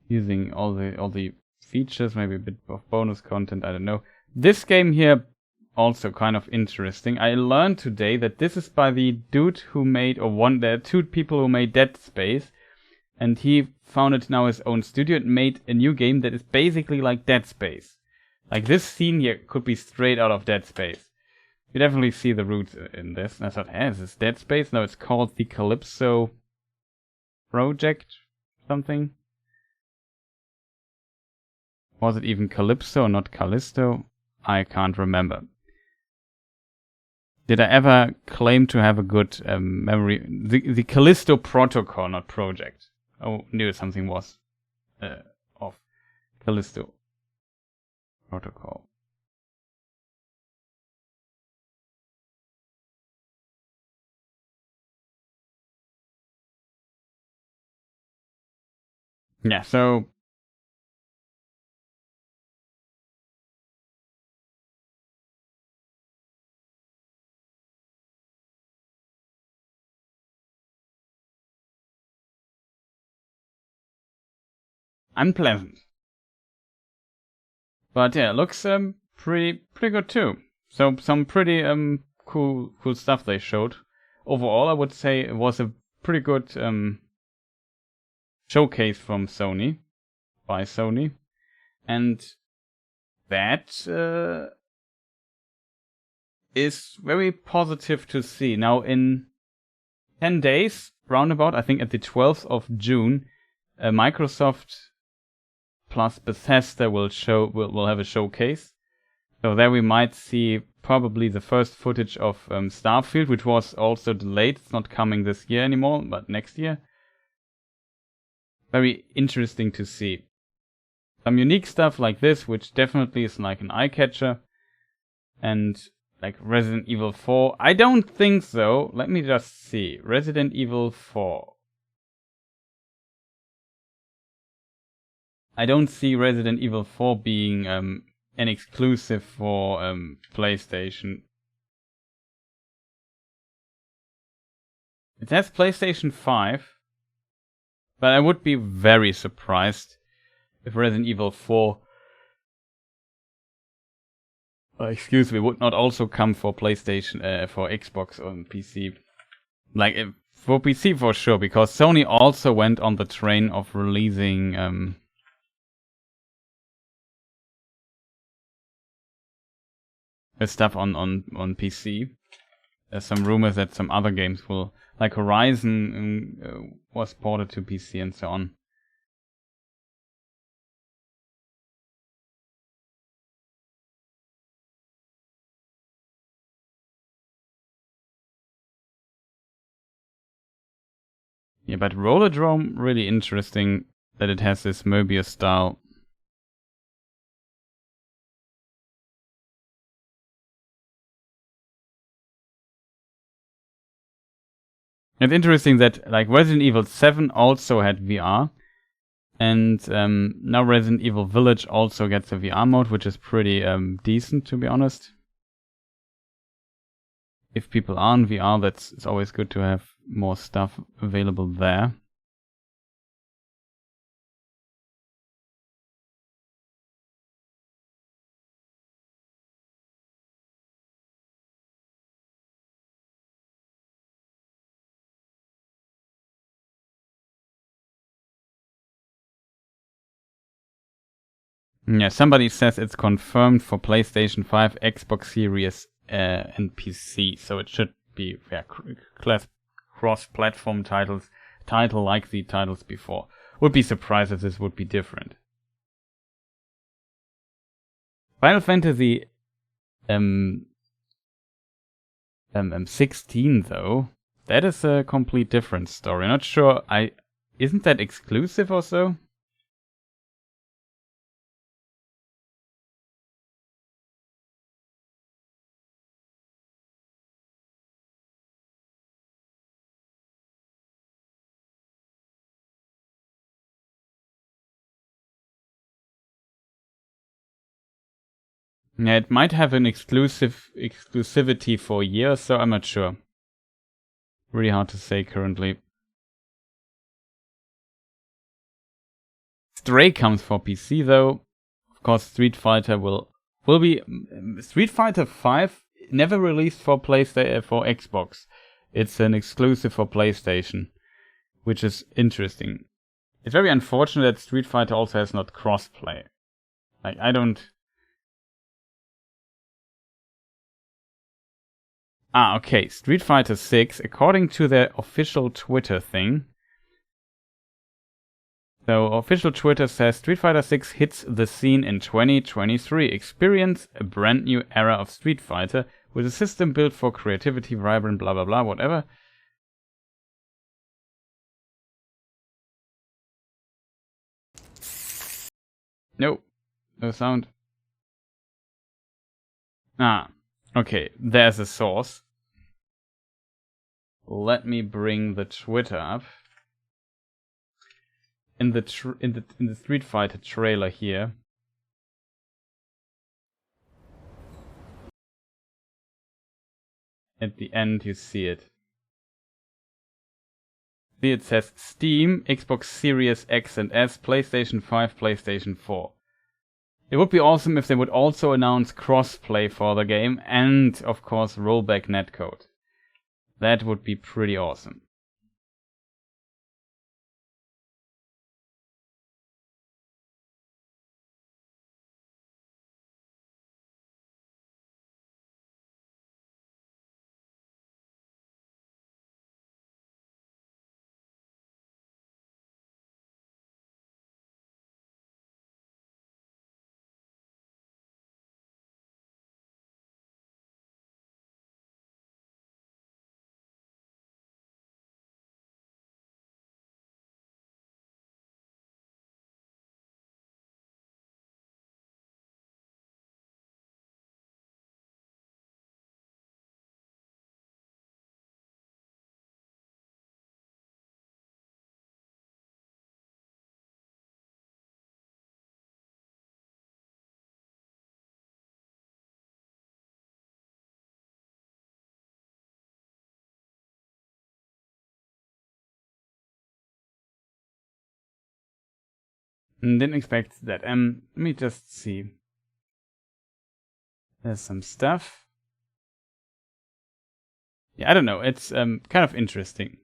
Using all the features, maybe a bit of bonus content, I don't know. This game here, also kind of interesting. I learned today that this is by the dude who made, there are two people who made Dead Space, and he founded now his own studio and made a new game that is basically like Dead Space. Like this scene here could be straight out of Dead Space. You definitely see the roots in this. And I thought, is this Dead Space? No, it's called the Calypso Project something. Was it even Calypso, not Callisto? I can't remember. Did I ever claim to have a good memory? The Callisto Protocol, not Project. Oh, knew something was off. Callisto Protocol. Yeah, so... unpleasant. But yeah, it looks pretty good too. So some pretty cool stuff they showed. Overall, I would say it was a pretty good showcase from Sony, by Sony, and that is very positive to see. Now in 10 days, roundabout, I think at the 12th of June, Microsoft plus Bethesda will have a showcase. So there we might see probably the first footage of Starfield, which was also delayed. It's not coming this year anymore, but next year. Very interesting to see. Some unique stuff like this, which definitely is like an eye-catcher. And like Resident Evil 4. I don't think so. Let me just see. Resident Evil 4. I don't see Resident Evil 4 being an exclusive for PlayStation. It has PlayStation 5. But I would be very surprised if Resident Evil 4 excuse me, would not also come for PlayStation, for Xbox or PC. Like, for PC for sure, because Sony also went on the train of releasing stuff on PC. There's some rumors that some other games will, like Horizon was ported to PC and so on. Yeah, but Rollerdrome, really interesting that it has this Mobius style. It's interesting that like Resident Evil 7 also had VR, and now Resident Evil Village also gets a VR mode, which is pretty decent, to be honest. If people are on VR, it's always good to have more stuff available there. Yeah, somebody says it's confirmed for PlayStation 5, Xbox Series, and PC, so it should be cross-platform title like the titles before. Would be surprised if this would be different. Final Fantasy 16 though, that is a complete different story. Not sure. Isn't that exclusive or so? Yeah, it might have an exclusivity for a year, so I'm not sure. Really hard to say currently. Stray comes for PC though. Of course, Street Fighter will be Street Fighter 5 never released for PlayStation for Xbox. It's an exclusive for PlayStation, which is interesting. It's very unfortunate that Street Fighter also has not crossplay. Like I don't. Okay. Street Fighter 6, according to their official Twitter thing. So, official Twitter says Street Fighter 6 hits the scene in 2023. Experience a brand new era of Street Fighter with a system built for creativity, vibrant, blah blah blah, whatever. Nope. No sound. Okay. There's a source. Let me bring the Twitter up. In the Street Fighter trailer here. At the end you see it. See, it says Steam, Xbox Series X and S, PlayStation 5, PlayStation 4. It would be awesome if they would also announce crossplay for the game and, of course, rollback netcode. That would be pretty awesome. Didn't expect that. Let me just see. There's some stuff. Yeah, I don't know. It's kind of interesting.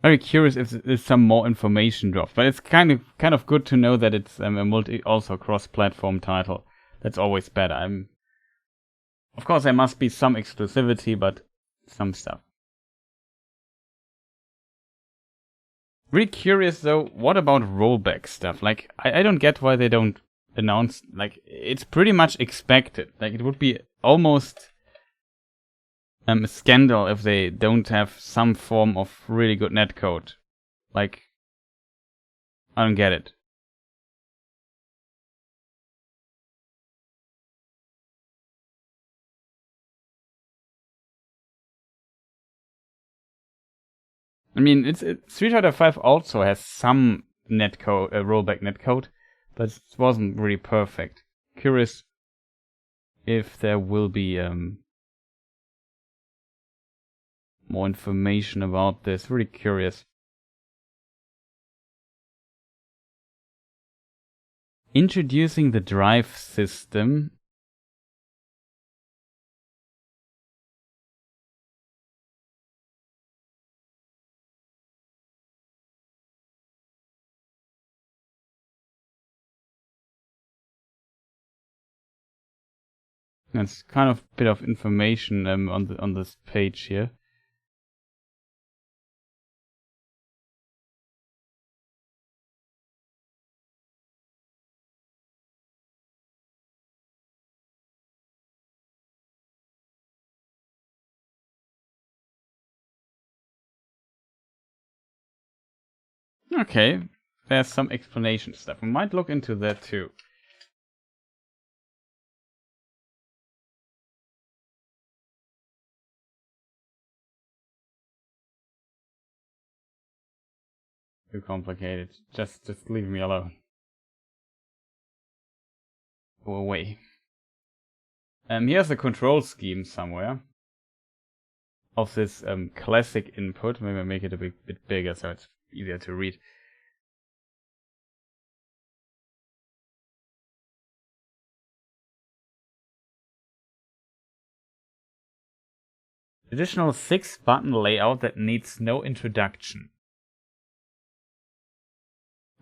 Very curious if there's some more information dropped, but it's kind of good to know that it's a also cross-platform title. That's always better. Of course, there must be some exclusivity, but some stuff. Really curious though, what about rollback stuff? Like, I don't get why they don't announce. Like, it's pretty much expected. Like, it would be almost a scandal if they don't have some form of really good netcode. Like, I don't get it. I mean, Street Fighter 5 also has some netcode, rollback netcode, but it wasn't really perfect. Curious if there will be more information about this. Really curious. Introducing the drive system. That's kind of a bit of information on this page here. Okay, there's some explanation stuff. We might look into that too. Too complicated. Just leave me alone. Go away. Here's a control scheme somewhere of this classic input. Maybe I make it a bit bigger so it's easier to read. Additional 6-button layout that needs no introduction.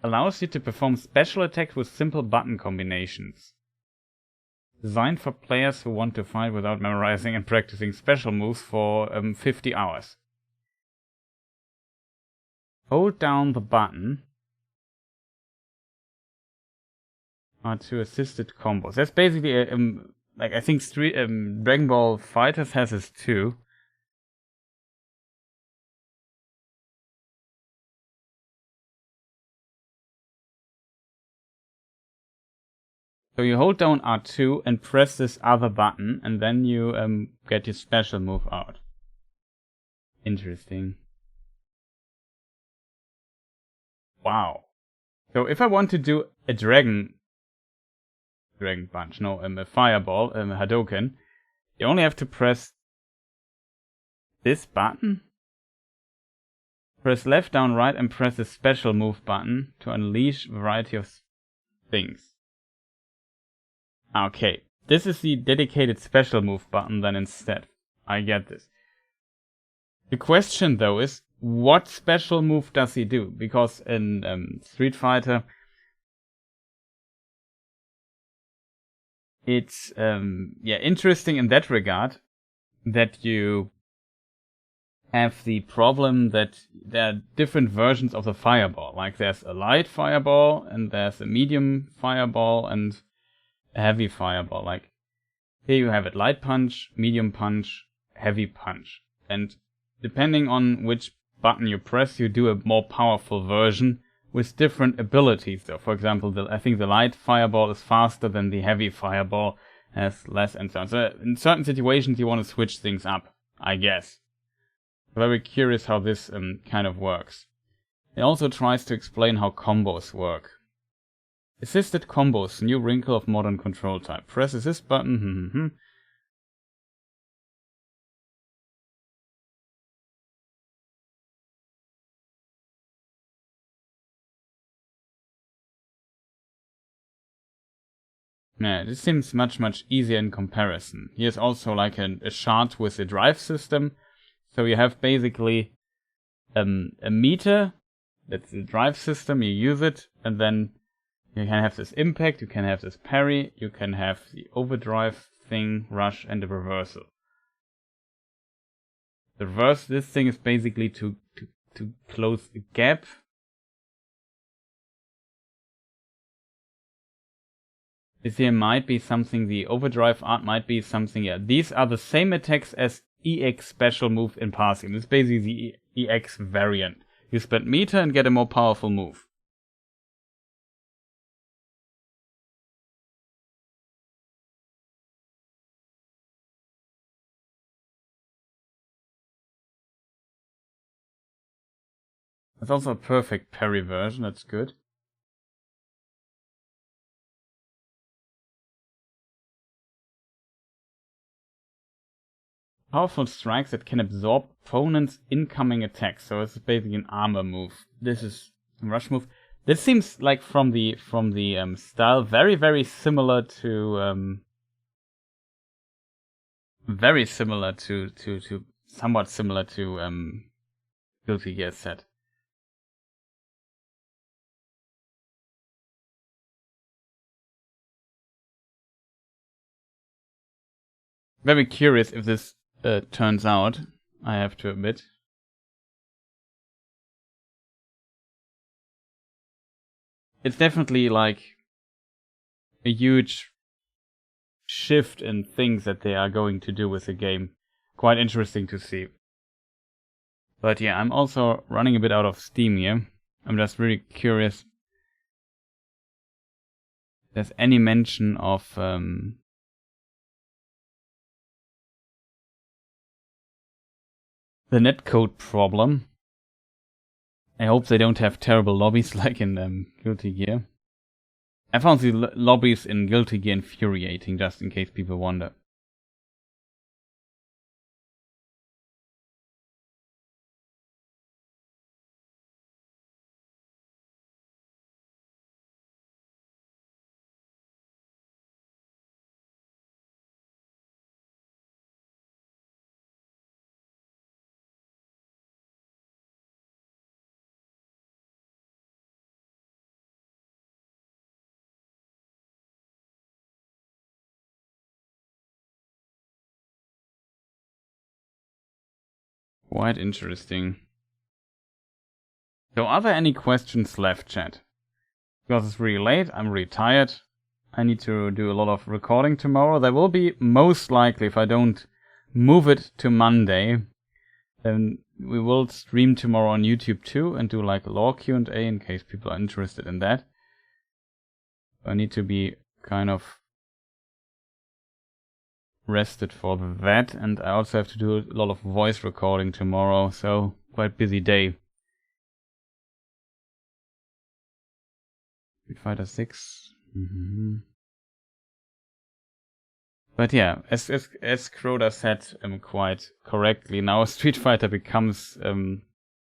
Allows you to perform special attacks with simple button combinations. Designed for players who want to fight without memorizing and practicing special moves for 50 hours. Hold down the button to assisted combos. That's basically like I think Dragon Ball FighterZ has this too. So you hold down R2 and press this other button, and then you get your special move out. Interesting. Wow. So if I want to do a Dragon Punch, no, a Fireball, a Hadouken, you only have to press this button. Press left, down, right, and press the special move button to unleash a variety of things. Okay, this is the dedicated special move button then instead. I get this. The question though is, what special move does he do? Because in Street Fighter, it's interesting in that regard that you have the problem that there are different versions of the fireball. Like there's a light fireball and there's a medium fireball and a heavy fireball. Like here you have it, light punch, medium punch, heavy punch, and depending on which button you press, you do a more powerful version with different abilities. So for example, I think the light fireball is faster than the heavy fireball, has less and so on. So in certain situations you want to switch things up, I guess. Very curious how this kind of works. It also tries to explain how combos work. Assisted combos, new wrinkle of modern control type. Press assist button, Yeah, this seems much easier in comparison. Here's also like a shard with a drive system. So you have basically a meter, that's the drive system, you use it, and then you can have this impact, you can have this parry, you can have the overdrive thing, rush, and the reversal. The reverse, this thing is basically to close the gap. There might be something, the overdrive art might be something, yeah. These are the same attacks as EX special move in passing. This is basically the EX variant. You spend meter and get a more powerful move. That's also a perfect parry version, that's good. Powerful strikes that can absorb opponents' incoming attacks. So it's basically an armor move. This is a rush move. This seems like from the style very similar to somewhat similar to Guilty Gear set. Very curious if this turns out, I have to admit. It's definitely like a huge shift in things that they are going to do with the game. Quite interesting to see. But yeah, I'm also running a bit out of steam here. I'm just really curious if there's any mention of the netcode problem. I hope they don't have terrible lobbies like in Guilty Gear. I found the lobbies in Guilty Gear infuriating, just in case people wonder. Quite interesting. So are there any questions left, chat? Because it's really late, I'm really tired. I need to do a lot of recording tomorrow. There will be, most likely, if I don't move it to Monday, then we will stream tomorrow on YouTube too and do like a lore Q&A in case people are interested in that. I need to be kind of rested for that, and I also have to do a lot of voice recording tomorrow, so quite busy day. Street Fighter 6. But yeah, as Crota said quite correctly, now Street Fighter becomes, in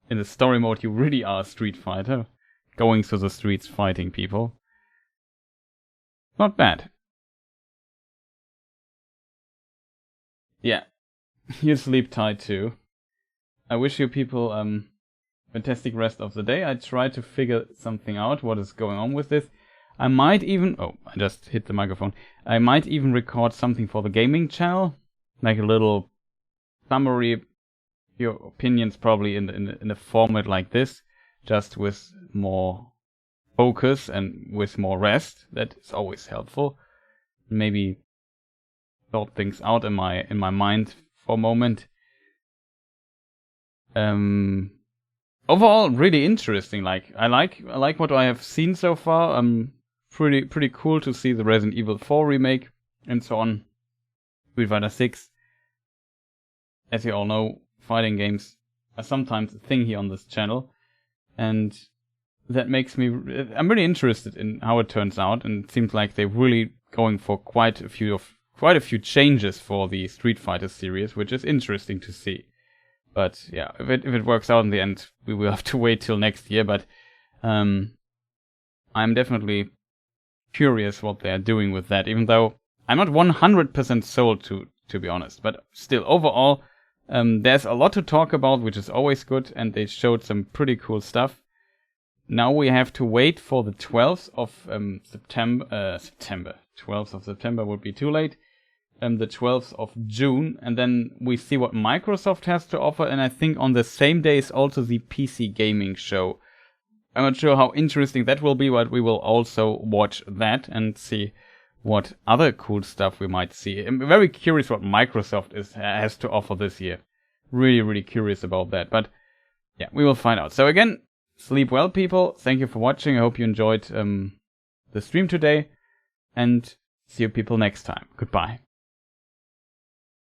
the story mode you really are Street Fighter, going through the streets fighting people. Not bad. Yeah, you sleep tight too. I wish you people fantastic rest of the day. I try to figure something out, what is going on with this. I might even... Oh, I just hit the microphone. I might even record something for the gaming channel. Like a little summary. Your opinions probably in a format like this. Just with more focus and with more rest. That is always helpful. Maybe sort things out in my mind for a moment. Overall, really interesting. Like I like what I have seen so far. Pretty cool to see the Resident Evil 4 remake and so on. Street Fighter 6. As you all know, fighting games are sometimes a thing here on this channel, and that makes me. I'm really interested in how it turns out, and it seems like they're really going for quite a few changes for the Street Fighter series, which is interesting to see. But yeah, if it works out in the end, we will have to wait till next year. But I'm definitely curious what they're doing with that, even though I'm not 100% sold to be honest. But still, overall, there's a lot to talk about, which is always good, and they showed some pretty cool stuff. Now we have to wait for the 12th of September. 12th of September would be too late. The 12th of June, and then we see what Microsoft has to offer, and I think on the same day is also the PC gaming show. I'm not sure how interesting that will be, but we will also watch that and see what other cool stuff we might see. I'm very curious what Microsoft has to offer this year. Really, really curious about that, but yeah, we will find out. So again, sleep well, people. Thank you for watching. I hope you enjoyed the stream today, and see you people next time. Goodbye.